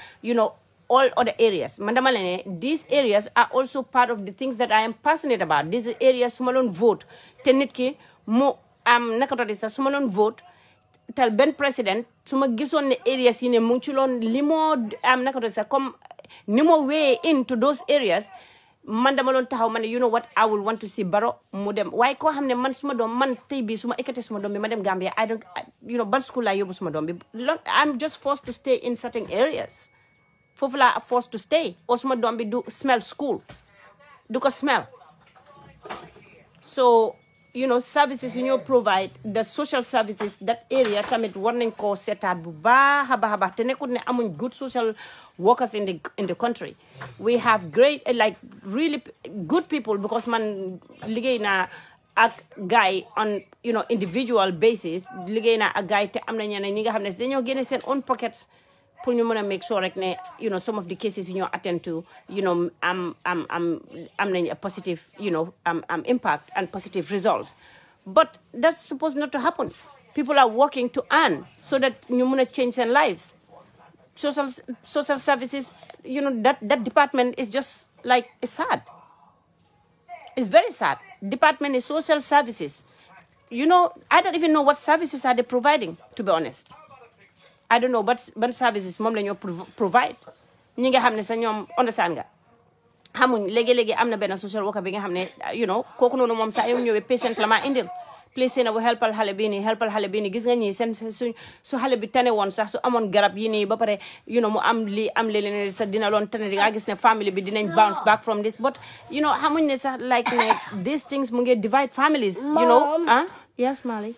all other areas man dama ne these areas are also part of the things that I am passionate about. These areas su ma doon vote te nit ki mu am naka todi sax su ma doon vote tal ben president suma gisoon ne areas yi ne mu ngi ci loon li moo am naka doon sax comme ni moo way into those areas man dama loon taxaw ma ne what I will want to see Barrow mu dem waaye koo xam ne man suma doom man tey bi suma ekkate suma doom bi ma dem Gambia I don't ban school laa yóbbu suma doom bi I'm just forced to stay in certain areas foofu laa forced to stay o suma doom bi du smell school du ko smell so services provide the social services that area tamit war nañ ko seetaat bu baax a baax te nekkul ne amuñ good social workers in the country. We have great really good people because man liggéey naa ak guy on individual basis liggéey naa ak guy te am na ñeneen ñi nga xam ne dañoo génne seen own pockets pour ñu mën a make sure rek ne some of the cases attend to am nañ a positive impact and positive results, but that's supposed not to happen. People are working to earn so that ñu mën a change their lives. Social services, that department is just like it's sad. It's very sad. Department is social services. I don't even know what services are they providing, to be honest. I don't know but services moom la ñoo provide ñi nga xam ne sa ñoom understand nga xamuñ léegi-léegi am na benn social worker bi nga xam ne kooku noonu moom saa yow ñëwee patient la ma indil please na bu helpal xale bii nii gis nga ñii seen su xale bi tane woon sax su amoon garab yi nii ba pare mu am leen sax dina loon tane di nga gis ne family bi dinañ bounce back from this but xamuñ ne sax like ne these things mu ngi divide families yes Mali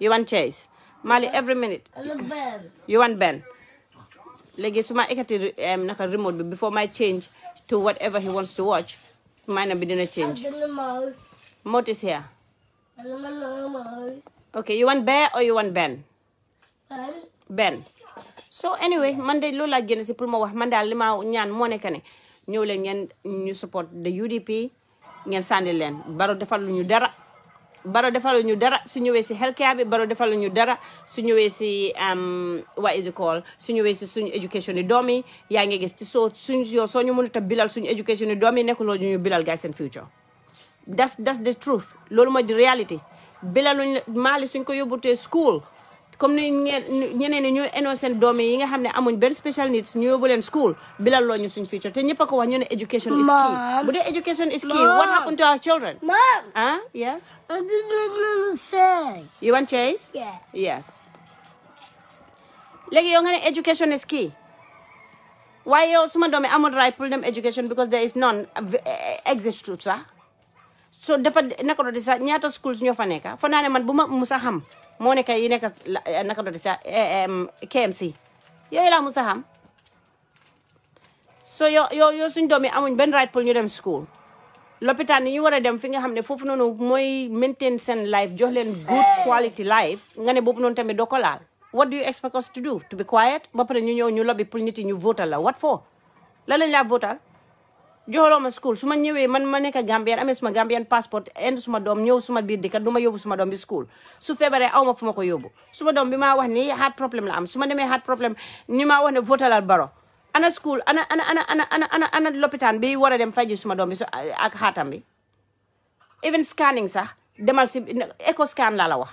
you want chase Mali every minute you want Ben léegi su ma ekkati naka remote bi before my change to whatever he wants to watch, mind be didn't change. Mot is here. Okay, you want Bear or you want Ben? Ben. So anyway, Monday lola génn si pour ma wax man daal li ma ñaan moo nekk ne ñëw leen ngeen ñu support the UDP ngeen sànni leen Barrow defal lu ñu dara Barrow defal lu ñu dara su ñëwee si healthcare bi Barrow defal lu ñu dara su ñëwee si what is it called su ñëwee si suñu education yi doom yi yaa ngi gis ci soo ñu mënut a bilal suñu education yi doom yi nekkuloo ñu bilal guys seen future that's the truth loolu mooy di reality bilaluñ Mali suñ ko yóbbutee school comme ni ñeneen ñi ñoo eno seen doom yi nga xam ne amuñ benn special needs ñu yóbbu leen school bilal loo ñu suñ future te ñëpp a ko wax ñu ne education is key bu dee education is key what happened to our children yes I didn't say. You want chase? Yeah. Yes. Léegi yow nga ne education is key waaye yow suma doom yi amul right pour dem education because there is none exist tout ça so dafa naka do di sa ñaata schools ñoo fa nekk fa naa ne man bu ma musa xam moo nekk yi nekk naka do di sa KMC yooyu laa musa xam so yow suñ doom yi amuñ benn right pour ñu dem school lopitaan yi ñu war a dem fi nga xam ne foofu noonu mooy maintain seen life jox leen good quality life nga ne boobu noonu tamit doo ko laal what do you expect us to do to be quiet ba pare ñu ñëw ñu lobby pour nit yi ñu votal la what for la lañ laa votal joxoloo ma school su ma ñëwee man ma nekk Gambian amee suma Gambian passport indi suma doom ñëw suma biir dëkk du ma yóbbu suma doom bi school su feebaree aw ma fu ma ko yóbbu suma doom bi maa wax ni heart problem la am su ma demee heart problem ni maa wax ne votalal Barrow ana school ana lopitaan bi war a dem faji suma doom bi ak xaatam bi even scanning sax demal si echo scan laa la wax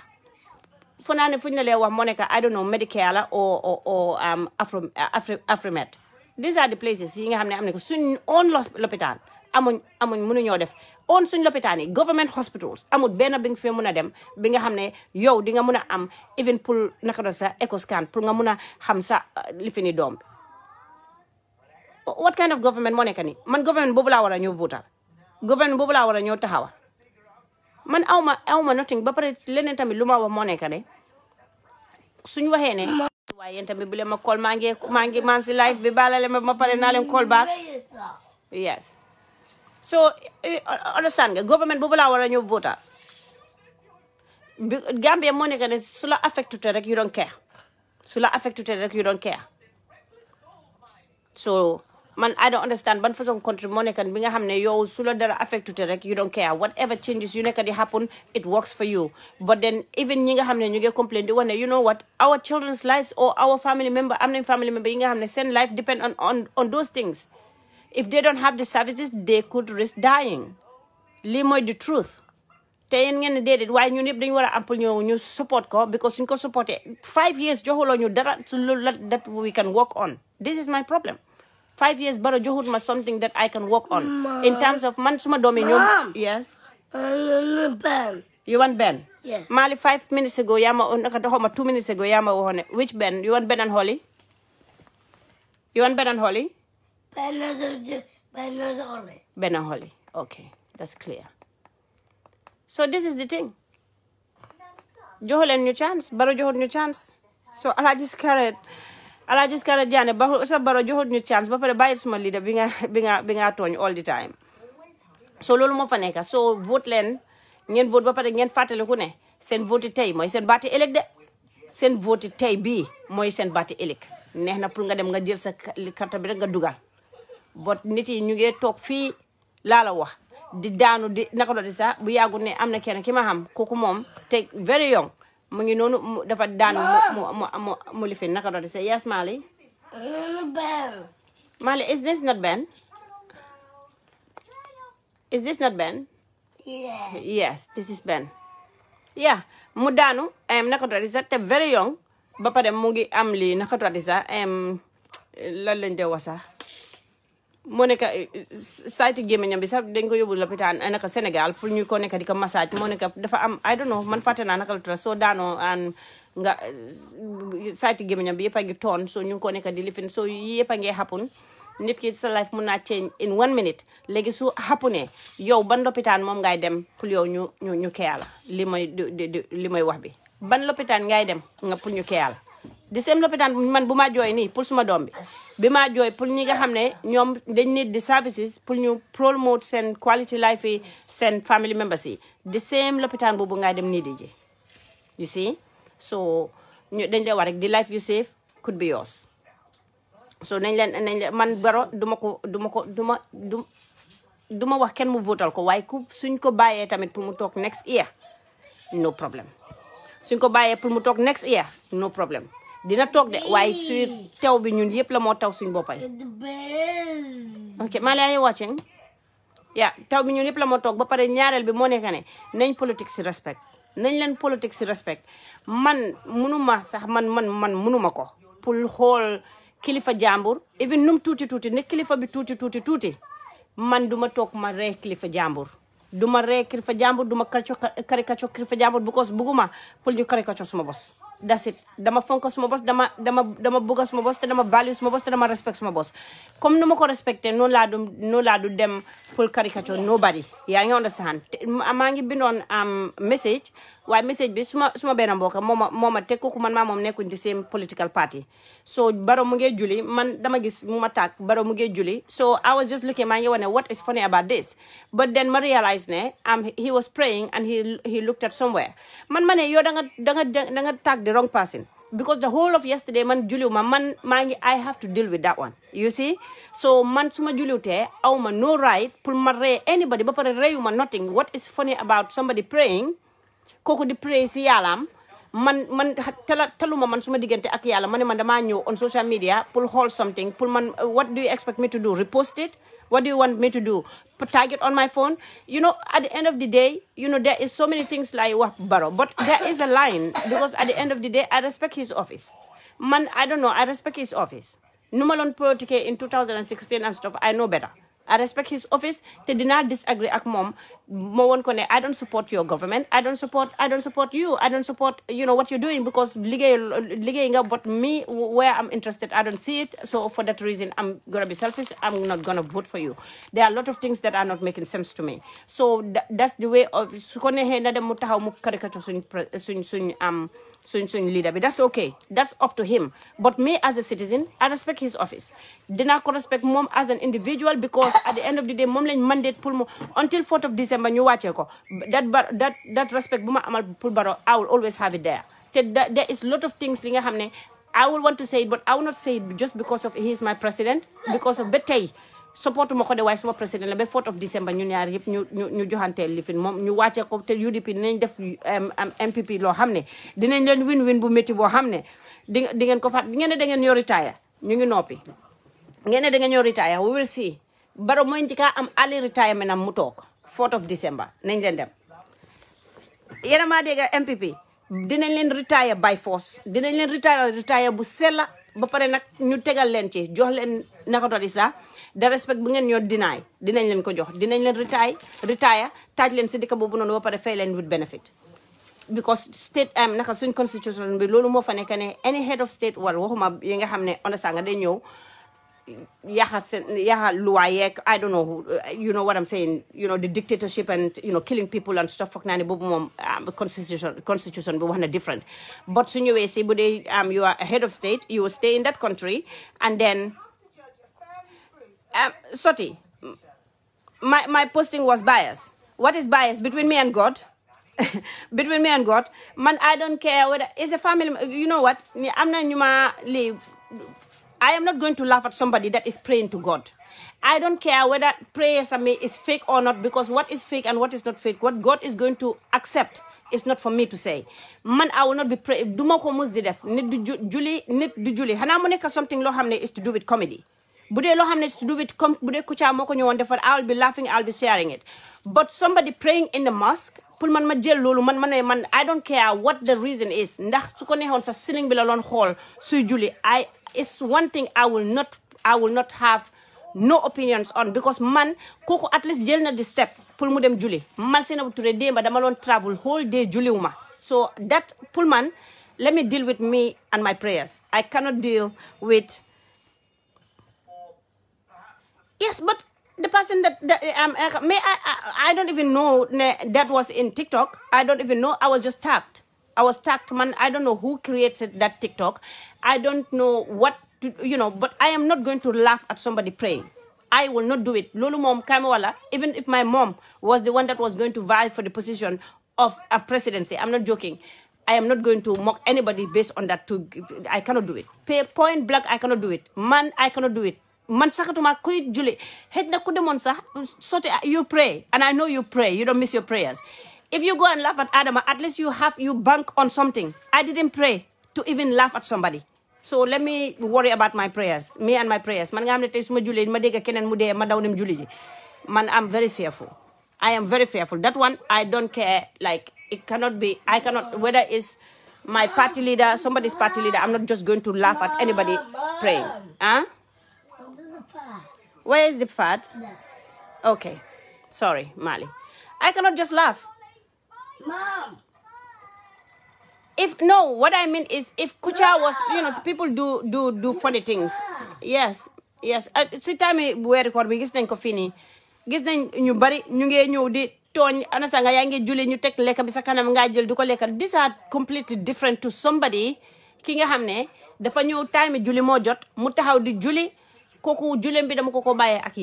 fu naa ne fu ñu la lee wax moo nekk I don't know Medicare la or Afrimed these are the places yi nga xam ne am na ko suñ own lopitaan amuñ mënuñoo def own suñ lopitaan yi government hospitals amul benn bi nga fi mun a dem bi nga xam ne yow di nga mun a am even pour naka doon sa echo scan pour nga mun a xam sa li fi ni doom what kind of government moo nekk nii man government boobu laa war a ñëw votal government boobu laa war a ñëw taxawal man awma nothing ba pare leneen tamit lu ma wax moo nekk ne suñu waxee ne waaye yéen tamit bu leen ma call maa ngi si live bi baalale ma pare naa leen call back yes so understand nga government boobu laa war a ñëw votal Gambia moo nekk ne su la affecté rek you don't care su la affecté rek you don't care so man I don't understand ban façon country moo nekk bi nga xam ne yow su la dara affecté rek you don't care whatever changes yu nekk di happen it works for you but then even ñi nga xam ne ñu ngi complain di wax ne you know what our children's lives or our family member am nañ family member yi nga xam ne seen life depend on those things if they don't have the services they could risk dying lii mooy the truth te yéen ngeen ne déedéet waaye ñun yëpp dañu war a am pour ñu support ko because suñ ko supporté 5 years joxuloo ñu dara su loolu that we can work on this is my problem 5 years Barrow joxut ma something that I can work on in terms of man suma doomi ñoom yes Ben. you want Ben Yeah. Mali 5 minutes ago yaa ma naka doxoo ma 2 minutes ago yaa ma waxoon ne which Ben you want Ben and Holly you want Ben and Holly Ben is only. Ben and Holly okay that's clear so this is the thing joxu leen ñu chance Barrow joxut ñu chance so Alhaji Scarlett Jaane ba sa Barrow joxut ñu chance ba pare bàyyil suma leader bi nga tooñ all the time so loolu moo fa nekk so vote leen ngeen vote ba pare ngeen fàttaliku ne seen vote tey mooy seen baati ëllëg de seen vote tey bii mooy seen baati ëllëg neex na pour nga dem nga jël sa carte bi rek nga dugal but nit yi ñu ngi toog fii laa la wax di daanu di naka doon di sax bu yàggu ne am na kenn ki ma xam kooku moom te very young mu ngi noonu dafa daanu mu lifin naka doon di sax yes Mali Ben. Mali is this not Ben Yeah. yes this is Ben yeah mu daanu naka doon di sax te very young ba pare mu ngi am lii naka doon di sax lan lañ dee wax sax moo nekk saytu gémmiñam bi sax dañ ko yóbbu lopitaan naka Sénégal pour ñu ko nekk di ko massage moo nekk dafa am I don't know man fàtte naa naka la tudd soo daanoo nga saytu gémmiñam bi yëpp a ngi toon soo ñu ngi ko nekk di lifin soo yëpp a ngi happen nit ki sa life mun naa change in 1 minute léegi su happenee yow ban lopitaan moom ngay dem pour yow ñu kee la li mooy wax bi ban lopitaan ngay dem nga pour ñu kee la the same lopitaan man bu ma jooy nii pour suma doom bi ma jooy pour ñi nga xam ne ñoom dañ need the services pour ñu promote seen quality life yi seen family members yi the same lopitaan boobu ngay dem nii di ji you see so ñu dañ lay war rek the life you save could be yours so nañ leen man Barrow duma wax kenn mu votal ko waaye ku suñ ko bàyyee tamit pour mu toog next year no problem suñ ko bàyyee pour mu toog next year no problem dina toog de waaye su taw bi ñun yëpp la moo taw suñ boppay ok maa lay watching yeah taw bi ñun yëpp la moo toog ba pare ñaareel bi moo nekk ne nañ politique si respect nañ leen politique si respect man munuma sax man munuma ko pour xool kilifa jàmbur even num tuuti ne kilifa bi tuuti man duma toog ma ree kilifa jàmbur duma ree kilifa jàmbur duma caricature kilifa jàmbur because buguma pour ñu caricature suma bos that's it dama fonk suma bos dama bëgg suma bos te dama value suma bos te dama respect suma bos comme nu ma ko respecté noonu laa du dem pour caricature nobody yaa ngi understand maa ngi bindoon message waaye message bi suma benn mbokk mooma teg ko man maa moom nekkuñ ci same political party so Barrow mu ngi julli man dama gis mu ma tàgg Barrow mu ngi julli so I was just looking maa ngi wane what is funny about this but then ma realize ne he was praying and he looked at somewhere man ma ne yow da nga tàgg the wrong person because the whole of yesterday man julliw ma man maa ngi I have to deal with that one you see so man suma julliwtee aw ma no right pour ma ree anybody ba pare reeyu ma nothing what is funny about somebody praying kooku di pray si yàllaam man taluma man suma diggante ak yàlla ma ne man damaa ñëw on social media pour hold something pour man what do you expect me to do repost it what do you want me to do tag it on my phone you know at the end of the day you know there is so many things like wax Barrow but there is a line because at the end of the day I respect his office man I don't know I respect his office nu ma loon politique in 2016 and stuff I know better I respect his office te dinaa disagree ak moom ma woon ko ne I don't support your government I don't support you I don't support you know what you're doing because liggéey nga but me where I'm interested I don't see it so for that reason I'm gonna be selfish I'm not gonna vote for you there are a lot of things that are not making sense to me so that's the way of su ko neexee na dem mu taxaw mu caricature suñ leader bi that's okay that's up to him but me as a citizen I respect his office dinaa ko respect moom as an individual because at the end of the day moom lañ mandate pour mu until 4th of December ñu wàccee ko that respect bu ma amal pour Barrow I will always have it there te there is lot of things li nga xam ne I will want to say it but I will not say it just because of he is my president because of ba tey support ma ko de waaye suma président la ba 4th of December ñu ñaar yëpp ñu joxanteel li fi moom ñu wàcce ko te UDP dinañ def MPP loo xam ne dinañ leen win bu métti boo xam ne di ngeen ko fat ngeen ne da ngeen ñoo retire ñu ngi noppi ngeen ne da ngeen ñoo retire we will see Barrow mooy njëkk am early retirement am mu toog 4th of December nañ leen dem yéen a maa dégg MPP dinañ leen retire by force dinañ leen retire bu sella ba pare nag ñu tegal leen ci jox leen nakatodi sax da respect bu ngeen ñoo dinañ leen ko jox dinañ leen retire taaj leen si dëkk boobu noonu ba pare fay leen with benefit because state naka suñ constitution bi loolu moo fa nekk ne any head of state wala waxuma yi nga xam ne understand nga day ñëw yaxa luwaa yeeg I don't know you know what I'm saying you know the dictatorship and you know killing people and stuff foog naa ne boobu moom constitution bi wax na different but su ñëwee si bu dee you are a head of state you will stay in that country and then Soti my posting was biased what is bias between me and God between me and God man I don't care whether it's a family you know what am na ñu ma lii I am not going to laugh at somebody that is praying to God. I don't care whether prayers is fake or not because what is fake and what is not fake, what God is going to accept is not for me to say. Man, I will not be praying. Duma ko mus di def. Nit du julli. Hana mo nekk something lo xamne is to do with comedy. Bude lo xamne is to do with bude kucha moko ñewon defal I will be laughing, I will be sharing it. But somebody praying in the mosque, pour man ma jël lolu man I don't care what the reason is. Ndax su ko neexon sa ceiling bi la lon xol suy julli it's one thing I will not have no opinions on because man kooku at least jël na the step pour mu dem julli man Sainabou Touré démba dama loon travel whole day julliwuma so that pour man let me deal with me and my prayers I cannot deal with yes but the person that I don't even know that was in TikTok I don't even know I was just tagged I was tagged, man. I don't know who created that TikTok. I don't know what to, but I am not going to laugh at somebody praying. I will not do it. Lulu mom kamewala, even if my mom was the one that was going to vie for the position of a presidency, I'm not joking. I am not going to mock anybody based on that. I cannot do it. Point blank, I cannot do it. Man, I cannot do it. Man sakatuma kuy juli. Head na kudemon sa, you pray. And I know you pray. You don't miss your prayers. If you go and laugh at Adama, at least you bank on something. I didn't pray to even laugh at somebody. So let me worry about my prayers. Me and my prayers. Man, I'm very fearful. I am very fearful. That one, I don't care. Like, it cannot be, I cannot, whether it's my party leader, somebody's party leader, I'm not just going to laugh at anybody praying. Huh? Where is the fat? Okay. Sorry, Mali. I cannot just laugh. Mom. What I mean is, if Kucha was, people do funny things. Yes. Si time we record, we gis nañ ko fini. Gis nañ ñu bari ñu ngi ñëw di tooñ ana sa nga yaa ngi julli ñu teg lekk bi sa kanam nga jël du ko lekk. These are completely different to somebody ki nga xam ne dafa ñëw time julli moo jot mu taxaw di julli kooku julleem bi dama ko bàyyee ak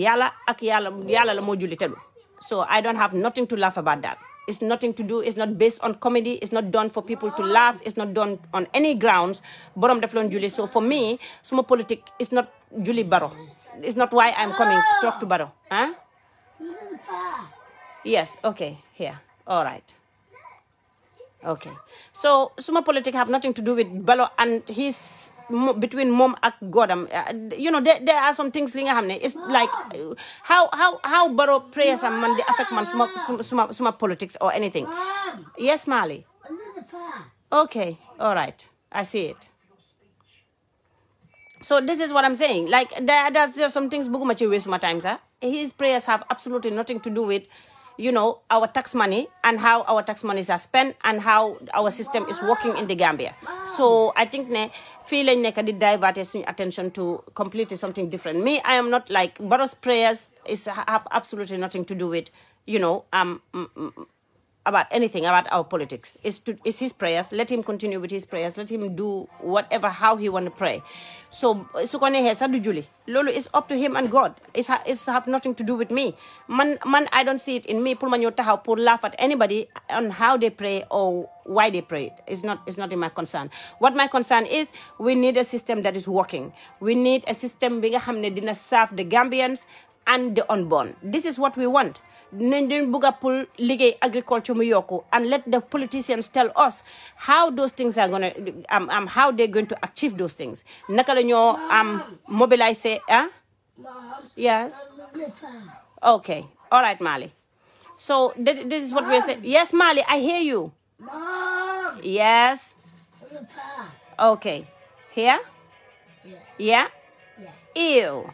yàlla la moo julli teddu. So I don't have nothing to laugh about that. It's nothing to do. It's not based on comedy. It's not done for people to laugh. It's not done on any grounds. Borom def lon Julie. So for me, suma politic is not Julie Barrow. It's not why I'm coming to talk to Barrow. Huh? Yes. Okay. Here. All right. Okay. So suma politic have nothing to do with Barrow and his between mom and God. There are some things linga hamne. It's like how Barrow prayers and man they affect man suma politics or anything. Mom. Yes, Mali. Okay, all right, I see it. So this is what I'm saying. Like there's just some things bugumachi waste my time, sir. His prayers have absolutely nothing to do with our tax money and how our tax monies are spent and how our system is working in the Gambia. So I think feeling did divert attention to completely something different. Me, I am not like Barrow's prayers have absolutely nothing to do with, about anything about our politics. It's his prayers. Let him continue with his prayers. Let him do whatever, how he want to pray. So, Lolo is up to him and God. It's have nothing to do with me. Man, I don't see it in me. Pour laugh at anybody on how they pray or why they pray. It's not in my concern. What my concern is, we need a system that is working. We need a system that will serve the Gambians and the unborn. This is what we want. Agriculture and let the politicians tell us how those things are gonna how they're going to achieve those things. Mobilize Mom, yes. Okay. All right, Mali. So this is what we're saying. Yes, Mali, I hear you. Mom. Yes. Okay. Here? Yeah? Ew.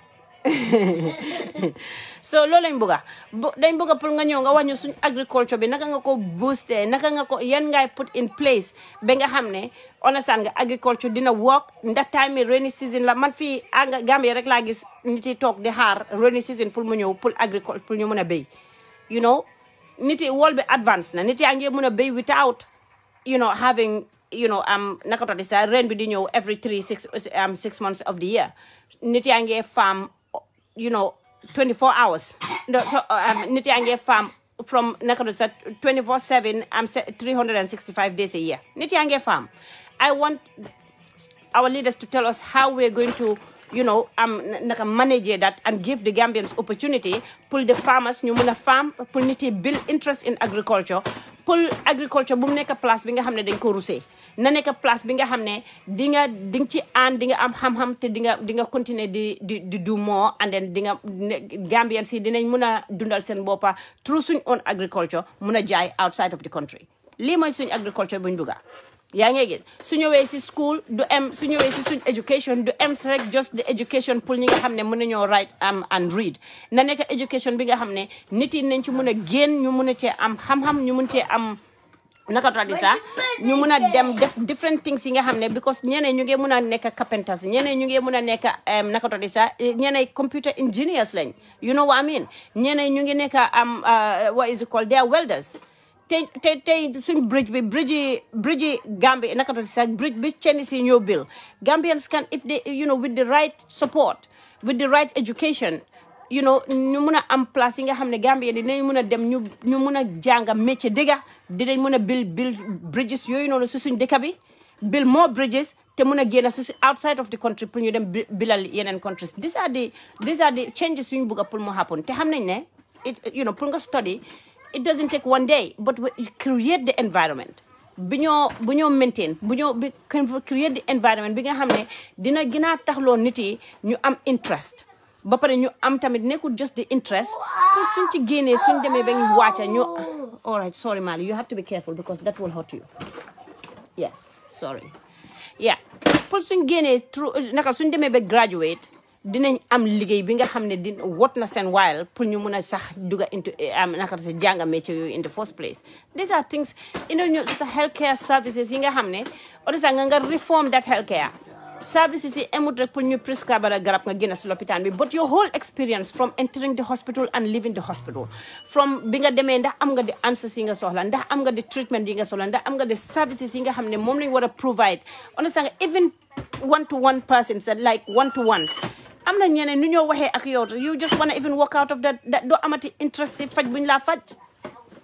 So lola imbuga dañ buga pour nga ñëw nga wañu suñ agriculture bi naka nga ko booster naka nga ko yan ngay put in place ba nga xamne understand nga agriculture dina work that time rainy season la man fi Gambia rek la gis nit yi tok di xaar rainy season pour mu ñëw pour agriculture pour ñu mëna bay nit yi wol bi advance na nit yaa ngi mëna bay without having naka to sa rain bi di ñëw every 6 months of the year nit yaa ngi farm 24 hours. So, farm from 24/7, 365 days a year. Nitiange farm. I want our leaders to tell us how we're going to, manage that and give the Gambians opportunity. Pull the farmers, ñu mëna farm, pull niti build interest in agriculture. Pull agriculture bu nekk place bi nga xamne dañ ko rusé. Na nekk place bi nga xamne di nga ci and di nga am xam-xam te di nga continuer di do more and then di nga Gambians si dinañ mëna dundal sen bopa through suñ own agriculture mëna jaay outside of the country. Li moy suñ agriculture buñ duga. yaa ngi gis su ñëwee si school du em su ñëwee si suñ education du em rek just the education pour ñi nga xam ne mën nañoo write and read na nekk education bi nga xam ne nit yi nañ ci mën a génn ñu mën a cee am xam-xam ñu mën cee am naka tuddi sax ñu mën a dem def different things yi nga xam ne because ñeneen ñu ngi mën a nekk carpenters ñeneen ñu ngi mën a nekk naka tuddi sax ñeneen computer engineers lañ you know what I mean ñeneen ñu ngi nekk what is it called they are welders tey suñ bridge Gambia naka to sa bridge bi change si ñoo bill Gambians can if they with the right support with the right education ñu mun a am place yi nga xam ne Gambia dinañ mun a dem ñu mun a jànga métier dëgga dinañ mun a build bridges yooyu noonu su suñ dëkk bi build more bridges te mun a génn su outside of the country pour ñu dem bilal yeneen countries these are the changes yuñ bëgg pour mu happen te xam nañ ne pour nga study it doesn't take one day but you create the environment bu ñoo maintain create the environment bi nga xam ne dina gën a taxloo nit yi ñu am interest ba pare ñu am tamit nekkul just the interest pour suñ ci génnee suñ demee ba ñu wàcca ñu all right sorry Mali you have to be careful because that will hurt you yes sorry yeah pour suñ génnee naka suñ demee ba graduate dinañ am liggéey bi nga xam ne wot na seen while pour ñu mun a sax dugga into naka sa jànga métier yooyu in the first place these are things ñu sa healthcare services yi nga xam ne o sax nga reform that healthcare services yi emut rek pour ñu prescribe la garab nga génn si lopitaan bi but your whole experience from entering the hospital and leaving the hospital from bi nga demee ndax am nga di answers yi nga soxla ndax am nga di treatment yi nga soxla ndax am nga di services yi nga xam ne moom lañ war a provide understand even one to one person like one to one am na ñeneen nu ñoo waxee ak yow you just wanna even walk out of that doo amati interest si faj buñ laa faj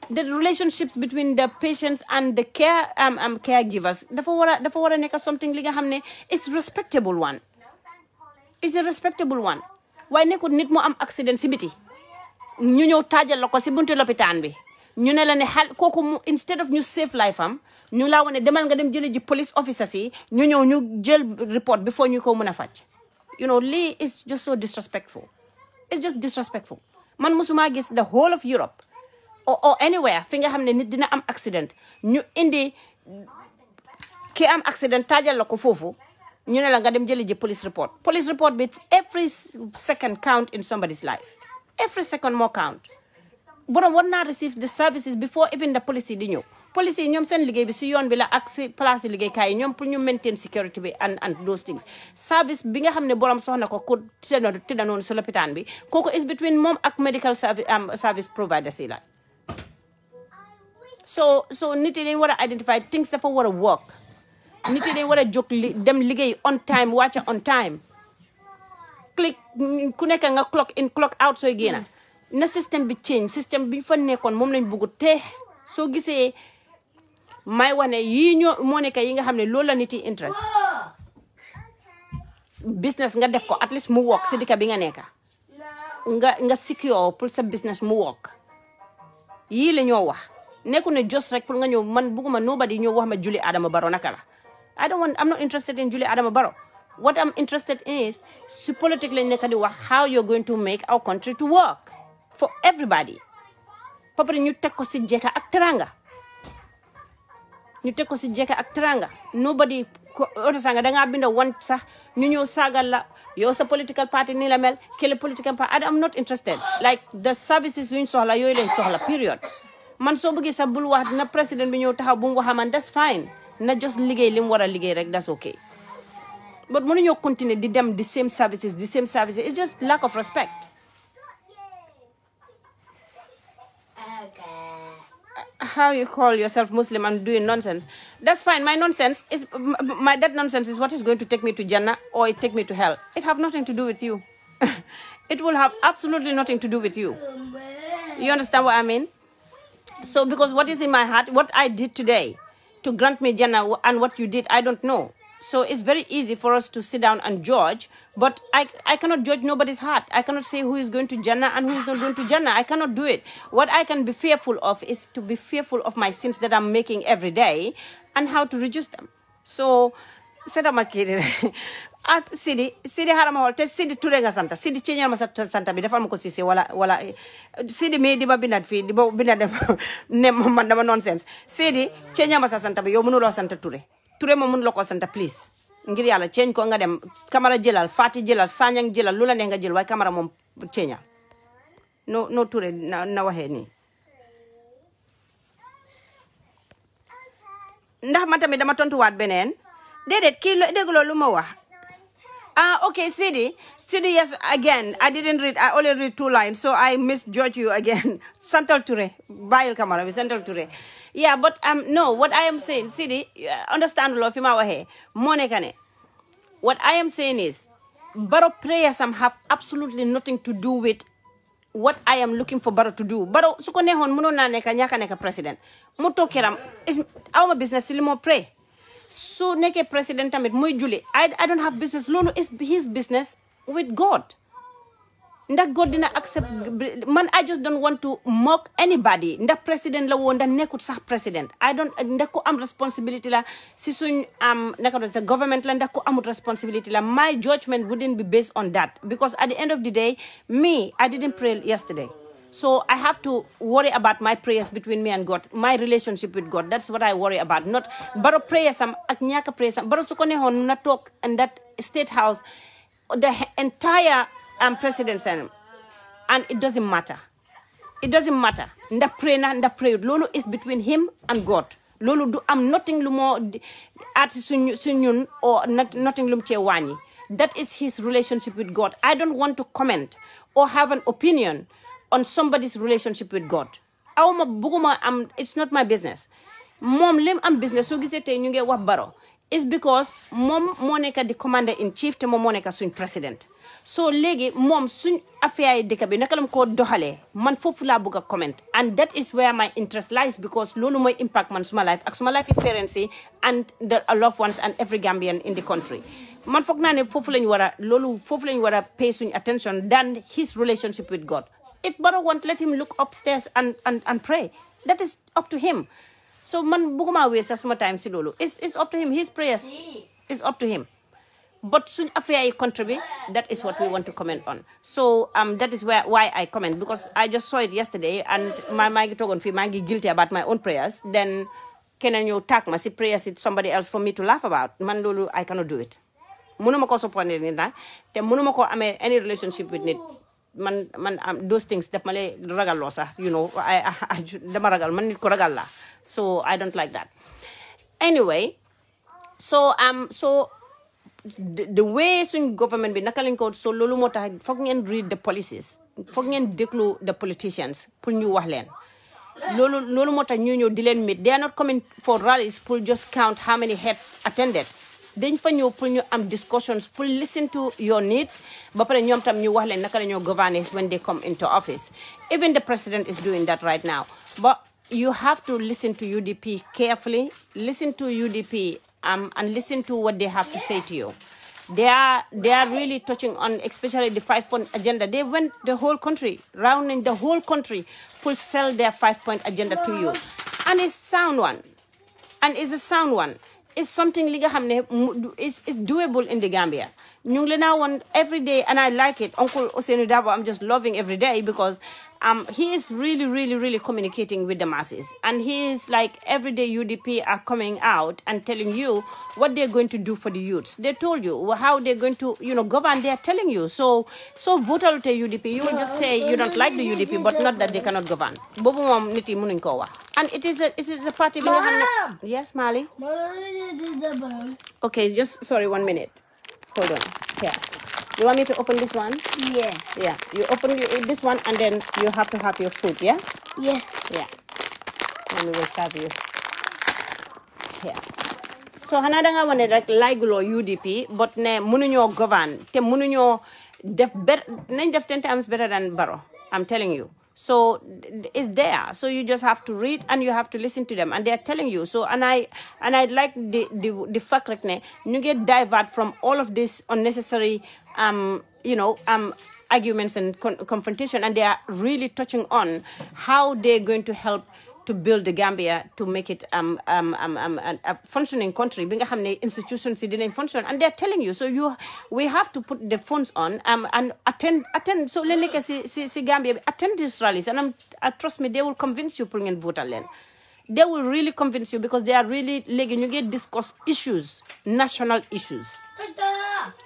the relationships between the patients and the caregivers dafa war a nekk something li nga xam ne it's respectable one it's a respectable one waaye nekkul nit mu am accident si biti ñu ñëw taajal la ko si buntu lopitaan bi ñu ne la ne kooku mu instead of ñu save life am ñu laa wane demal nga dem jële ji police officers yi ñu ñëw ñu jël report before ñu ko mën a faj lii is just so disrespectful it's just disrespectful man musuma gis the whole of Europe or anywhere fi nga xam ne nit dina am accident ñu indi ki am accident taajal la ko foofu ñu ne la nga dem jëli ji police report bi every second count in somebody's life every second more count borom war naa receive the services before even the police di ñëw police yi ñoom seen liggéey bi si yoon bi la ak si place yi liggéeykaay yi ñoom pour ñu maintain security bi and those things service bi nga xam ne borom soxna ko ku tëdda noonu si lopitaan bi kooku is between moom ak medical service providers yi la so nit yi dañ war a identify things dafa war a work nit yi dañ war a jóg dem liggéey on time wàcca on time ku nekk nga clock in clock out sooy génna na système bi change système bi fa nekkoon moom lañ bëgg te soo gisee may wane yii ñoo moo nekk yi nga xam ne loolu la nit yi interest business nga def ko at least mu work si dëkk bi nga nekka nga secure pour sa business mu work yii la ñoo wax nekku ne just rek pour nga ñëw man bëgguma nobody ñëw wax ma Julie Adama Barrow naka la I'm not interested in Julie Adama Barrow what I'm interested in is si politique lañ nekk di wax how you're going to make our country to work for everybody papare ñu teg ko si jekka ak teranga nobody oto sanga dangaa binda wan sax ñu ñëw saagal la yow sa political party ni la mel kele political party I'm not interested like the services yuñ soxla yooyu lañ soxla period man soo bëggee sax bul wax na président bi ñëw taxaw bu mu waxa man that's fine na just liggéey li mu war a liggéey rek that's okay but mënuñoo continuer di dem the same services it's just lack of respect. How you call yourself Muslim and doing nonsense? That's fine. My nonsense is that nonsense is what is going to take me to Jannah or it take me to hell. It have nothing to do with you. It will have absolutely nothing to do with you. You understand what I mean? So because what is in my heart, what I did today to grant me Jannah and what you did, I don't know. So it's very easy for us to sit down and judge, but I cannot judge nobody's heart. I cannot say who is going to Jannah and who is not going to Jannah. I cannot do it. What I can be fearful of is to be fearful of my sins that I'm making every day and how to reduce them. So, set up my kid. As Sidi harama hol te Sidi Touray nga santa Sidi cheñal ma santa bi defal ma ko Cissé wala Sidi me di ba bindat fi di ba bindat ne man dama nonsense Sidi cheñal ma santa bi yow mënuloo santa Touray ma mënuloo ko santa please ngir yàlla ceeñ ko nga dem Camara jëlal Fati jëlal Sanyang jëlal lu la ne nga jël waaye Camara moom ceeñal no Touray na waxee nii ndax man tamit dama tontuwaat beneen déedéet kii dégguloo lu ma wax Okay, Sidi, yes, again, I didn't read, I only read 2 lines, so I misjudged you again. Sai Touray, Bail Kamara, Sai Touray. Yeah, but no, what I am saying, Sidi, understand lo fi ma waxe monekane. What I am saying is, Barrow prayers have absolutely nothing to do with what I am looking for Barrow to do. Barrow, su ko nehon muno na neka nyaka neka president. Muto keram is our business silimo pray. So neke president tamit muy juli. I don't have business. Lolo is his business with God. Ndak God dina accept man. I just don't want to mock anybody. Ndak president la wo ndak nekut sax president. I don't ndak ko am responsibility la si suñ naka do sa government la ndak ko amut responsibility la. My judgment wouldn't be based on that because at the end of the day, I didn't pray yesterday. So I have to worry about my prayers between me and God, my relationship with God. That's what I worry about. Not Barrow prayers ak ñaka prayers. Barrow su ko nehon na talk in that state house the entire presidency, and it doesn't matter. It doesn't matter. Nda pray na nda pray. Lolo is between him and God. Lolo do am nothing lu mo at sunyun or nothing lum ci wani. That is his relationship with God. I don't want to comment or have an opinion on somebody's relationship with God. Awma buguma it's not my business. Mom lim am business so gisee tay ñu ngi wax Barrow is because mom moo nekk di commander in chief te mom moo nekk suñ president. So léegi mom suñ affaire yi dëkk bi naka lam ko doxalee man foofu laa bëgg a comment, and that is where my interest lies because loolu mooy impact man suma life ak suma life experience and the loved ones and every Gambian in the country. Man foog naa ne foofu lañ war a pay suñ attention than his relationship with God. If Barrow want, let him look upstairs and pray. That is up to him. So man buguma waste suma time si lolu. It's up to him. His prayers is up to him. But soon affair contribute, that is what we want to comment on. So that is why I comment, because I just saw it yesterday and my togon fi mangi guilty about my own prayers. Then can you tag my prayers it's somebody else for me to laugh about? Man lolu I cannot do it. Munuma ko support ni na. Te munuma ko ame any relationship with it. Man those things def male ragal lo sax, you know, I dama ragal man nit ko ragal la. So I don't like that. Anyway, so the way suñ government bi naka lañ ko so loolu moo tax foog ngeen read the policies, foog ngeen déglu the politicians pour ñu wax leen loolu moo tax ñu ñëw di leen meet. They are not coming for rallies pour just count how many heads attended. Dañ fa ñëw pour ñu am discussions pour listen to your needs ba pare ñoom tam ñu wax leen naka la ñoo govern when they come into office. Even the president is doing that right now. But you have to listen to UDP carefully, listen to UDP and listen to what they have to say to you. They are really touching on especially the 5-point agenda. They went the whole country, rounding the whole country to sell their 5-point agenda to you. And it's sound one. And it's a sound one. It's something is doable in the Gambia. Every day, and I like it. Uncle Osenu Dabo, I'm just loving every day because he is really communicating with the masses. And he is like, every day UDP are coming out and telling you what they're going to do for the youths. They told you how they're going to, govern. They're telling you. So vote out the UDP. You will just say you don't like the UDP, but not that they cannot govern. And it is a party. Mom! Yes, Mali? Okay, just, sorry, 1 minute. Hold on. Here. You want me to open this one? Yeah. Yeah. You open this one and then you have to have your food, yeah? Yeah. Yeah. Let me serve you. Here. So, hanada nga wane like UDP, but ne mununyo govern. Te mununyo def 10 times better than Barrow. I'm telling you. So it's there. So you just have to read and you have to listen to them, and they are telling you. So and I like the fact that you get divert from all of this unnecessary arguments and confrontation, and they are really touching on how they're going to help to build the Gambia to make it a functioning country. Institutions didn't function, and they're telling you. So we have to put the phones on and attend. So see Gambia, attend these rallies, and trust me, they will convince you pulling vote allen. They will really convince you because they are really you get discuss issues, national issues.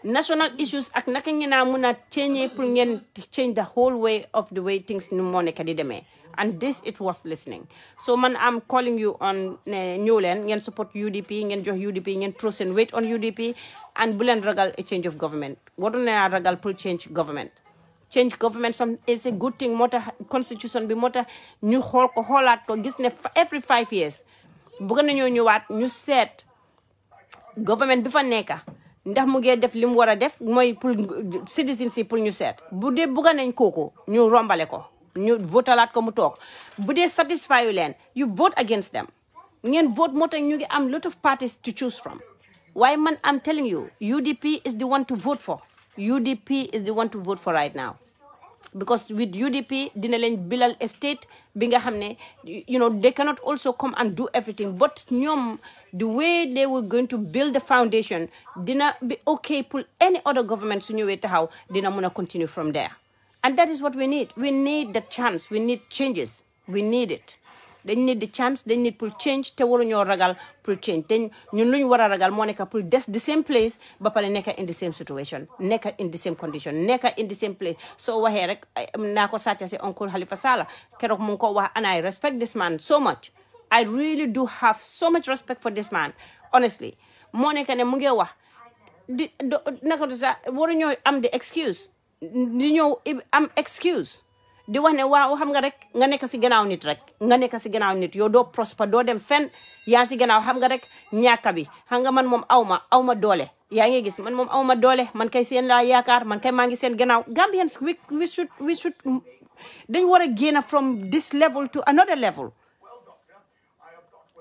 National issues ak naka ngeen muna change the whole way of the way things nu mo nekk di demee. and this it was listening. So man, I'm calling you on New Len, ngen support UDP, ngen jox UDP, ngen trust and wait on UDP, and bulen ragal a change of government. What on a ragal pull change government? Change government is a good thing. Mota constitution bi mota ñu xol ko xolat ko gis ne every 5 years bu gëna ñëwaat ñu set government bi fa nekka ndax mu ngi def lim wara def moy pour citizens yi pour ñu set bu dé bu gënañ koko ñu rombale ko ñu votalat ko mu tok bu dé satisfy yu len you vote against them ngeen vote mota ñu ngi am lot of parties to choose from. Why man, I'm telling you, UDP is the one to vote for. UDP is the one to vote for right now. Because with UDP, dina len bilal estate, binga hamne, you know, they cannot also come and do everything. But nyom, the way they were going to build the foundation, dina be okay, pull any other government to new way to how, dina muna continue from there. And that is what we need. We need the chance. We need changes. We need it. They need the chance, they need to change, te waru ñoo ragal pour change. Then ñun luñ wara ragal mo nekk pour des the same place ba pare nekk in the same situation, nekk in the same condition, nekk in the same place. So waxe rek na ko saté ci Uncle Halifa Sallah kérok mu ko wax, and I respect this man so much. I really do have so much respect for this man, honestly. Mo nekk ne mu ngi wax naka do sa waru ñoo am the excuse. Di ñoo am excuse. Di wax ne waaw xam nga rek nga nekk si gannaaw nit rek nga nekk si gannaaw nit yow doo prosper doo dem fenn yaa si gannaaw xam nga rek ñaaka bi xam nga man moom awma doole yaa ngi gis man moom awma doole man kay seen laa yaakaar man kay maa ngi seen gannaaw. Gambians we should dañ war a génn from this level to another level.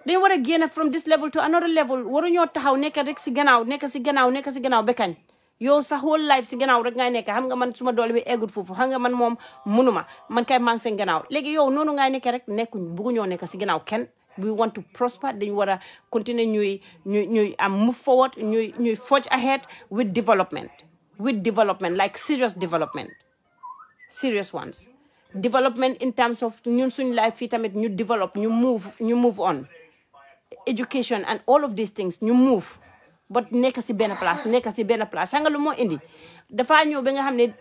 Dañ war a génn from this level to another level. Waruñoo taxaw nekk rek si gannaaw ba kañ. Yow sa whole life si gannaaw rek ngay nekk xam nga man suma doole bi eggut foofu xam nga man moom munuma man kay maa ngi seen gannaaw léegi yow noonu ngay nekk rek nekkuñ bëgguñoo nekk si gannaaw kenn. We want to prosper. Dañ war a continuer ñuy move forward ñuy forge ahead with development like serious development, serious ones. Development in terms of ñun suñ life fii tamit ñu develop ñu move on. Education and all of these things ñu move. But nekk si benn place xam nga lu moo indi dafa ñëw ba nga xam ne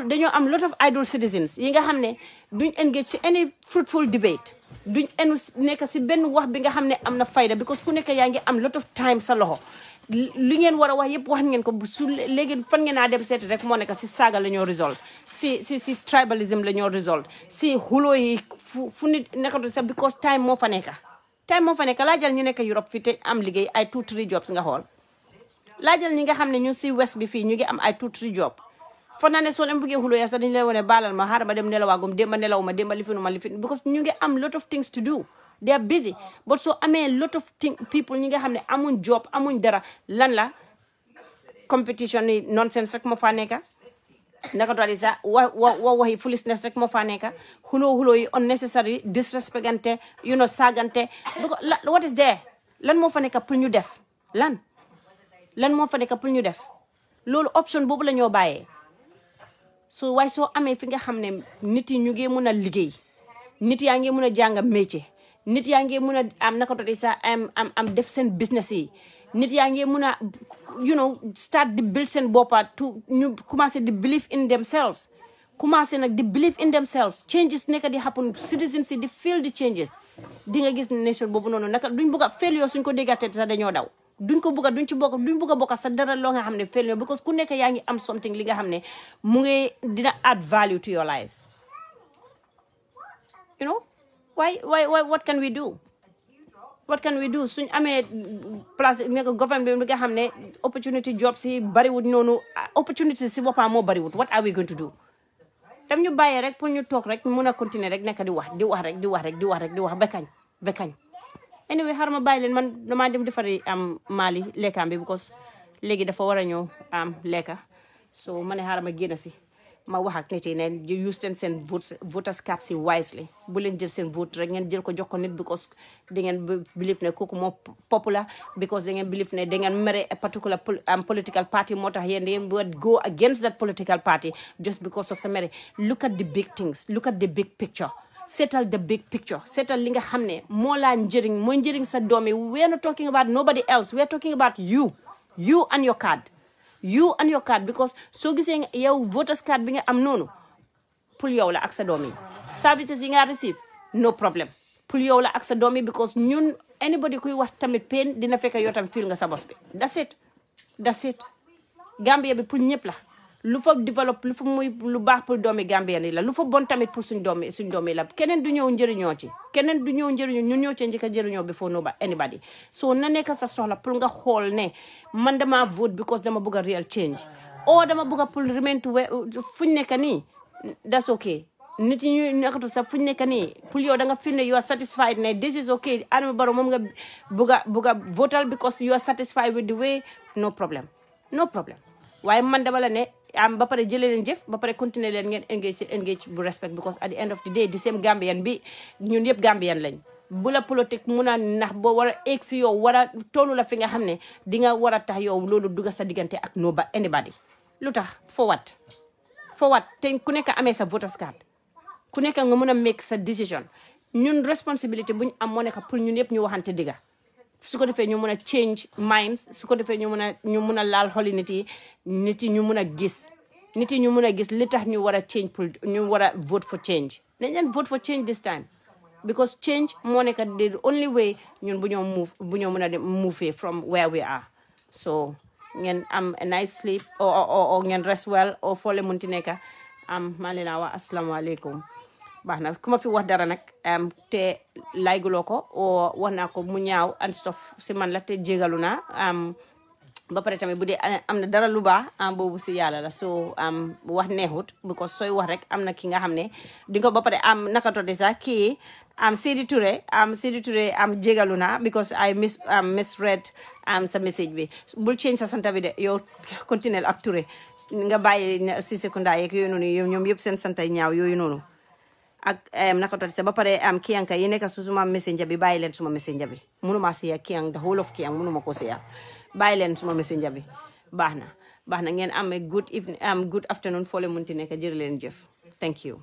dañoo am lot of idle citizens yi nga xam ne duñ engage ci any fruitful debate duñ nekk si benn wax bi nga xam ne am na fayda because ku nekk yaa ngi am lot of time sa loxo li ngeen war a wax yëpp wax ngeen ko su léegi fan ngeen naa dem seeti rek moo nekk si saaga la ñoo résolve si tribalism la ñoo résolve si xuloo yi fu nit nekkatu sax because time moo fa nekk laajal ñu nekk Europe fii te am liggéey ay 2-3 jobs nga xool laajal ñi nga xam ne ñu si west bi fii ñu ngi am ay 2-3 job foog naa ne soo leen bëggee xuloo ya sax dañu leen wane baalal ma xaaral ma dem nelawaagum démba lifinu because ñu ngi am lot of things to do. They are busy but so amee lot of people ñi nga xam ne amuñ job amuñ dara lan la competition ni nonsense rek moo fa nekk naka doon sax waxi foolishness rek moo fa nekk xuloo yi unnecessary disrespectante saagante what is there lan moo fa nekk pour ñu def lan moo fa nekk pour ñu def loolu option boobu la ñoo bàyyee. So waaye soo amee fi nga xam ne nit yi ñu ngi mun a liggéey nit yaa ngi mun a jàng métier nit yaa ngi mun a am naka doon sax am def seen business yi nit yaa ngi mun a start di build seen boppa ñu commencé di believe in themselves changes nekk di happen citizens yi di feel the changes di nga gis nation boobu noonu naka duñ bëgg a failure suñ ko déggatee sax dañoo daw duñ bëgg a bokk sa dara loo nga xam ne failure because ku nekk yaa ngi am something li nga xam ne mu ngi dina add value to your lives why what can we do suñ amee place nekk government bi nga xam ne opportunity jobs yi bariwut noonu opportunity si boppam moo bariwut what are we going to do dam ñu bàyyee rek pour ñu toog rek mun a continuer rek nekk di wax ba kañ anyway xaaral ma bàyyi leen man damaa dem defari Mali lekkaam bi because léegi dafa war a ñëw lekka so ma ne xaaral ma génn si ma wax ak nit yi ne use seen voters card si wisely bu leen jël seen vote rek ngeen jël ko jox ko nit because da ngeen believe ne kooku moo popular because da ngeen believe ne da ngeen mere a particular political party moo tax yéen ngeen would go against that political party just because of sa mere. Look at the big things, look at the big picture. Settle the big picture. Settle li nga xam ne moo laa njëriñ mooy njëriñ sa doom yi. We are not talking about nobody else. We are talking about you and your card. Because soo gisee yow voters card bi nga am noonu pour yow la ak sa doom yi services yi nga receive no problem pour yow la ak sa doom yi because ñun anybody kuy wax tamit pain dina fekk yow tam feel nga sa bos bi that's it Gambia bi pour ñëpp la lu fa développe lu fa muy lu baax pour doomi Gambien yi la lu fa bon tamit pour suñ doom yi la keneen du ñëw njëriñoo ci ñun ñoo ci njëkk a njëriñoo before anybody so na nekk sa soxla pour nga xool ne man dama vote because dama bëgg a real change o dama bëgg a pour remain to fuñ nekk nii that's okay nit ñi ñu nekkatu sax fuñ nekk nii pour yow da nga feel ne you are satisfied ne this is okay Adama Barrow moom nga bëgg a votal because you are satisfied with the way no problem waaye man dama la ne ba pare jëlee leen jëf ba pare continuer leen ngeen engage bu respect because at the end of the day the same Gambian bi ñun yëpp Gambian lañ bu la politique mun a nax boo war a egg si yow war a tollu la fi nga xam ne di nga war a tax yow loolu dugga sa diggante ak anybody lu tax for what te ku nekk amee sa voters card ku nekk nga mun a make sa decision ñun responsibility buñ am moo nekk pour ñun yëpp ñu waxante digga su ko defee ñu mun a change minds su ko defee ñu mun a laal xoli nit yi ñu mun a gis li tax ñu war a change pour ñu war a vote for change nañ leen vote for change this time because change moo nekk the only way ñun bu ñoo mun a move from where we are so ngeen am a nice sleep or ngeen rest well or foole munti nekk maa leen a wax asalaamaaleykum baax na ku ma fi wax dara nag te layguloo ko o wax naa ko mu ñaaw and stuff si man la te jégalu naa ba pare tamit bu dee am na dara lu baax boobu si yàlla la so wax neexut because sooy wax rek am na ki nga xam ne di nga ba pare naka tudde sax kii Sai Touray jégalu naa because I misread sa message bi bul change sa santa bi de yow continuel ak Touré nga bàyyi si secondaire yeeg yooyu noonu ñoom yëpp seen santa ñaaw yooyu noonu ak naka tudde sax ba pare kiyanka yi nekk su suma messenger bi bàyyi leen suma messenger bi mënuma siya kiyang the whole of kiyang mënuma ko siya bàyyi leen suma messenger bi baax na ngeen am good afternoon foo leen munti nekk jërë leen jëf thank you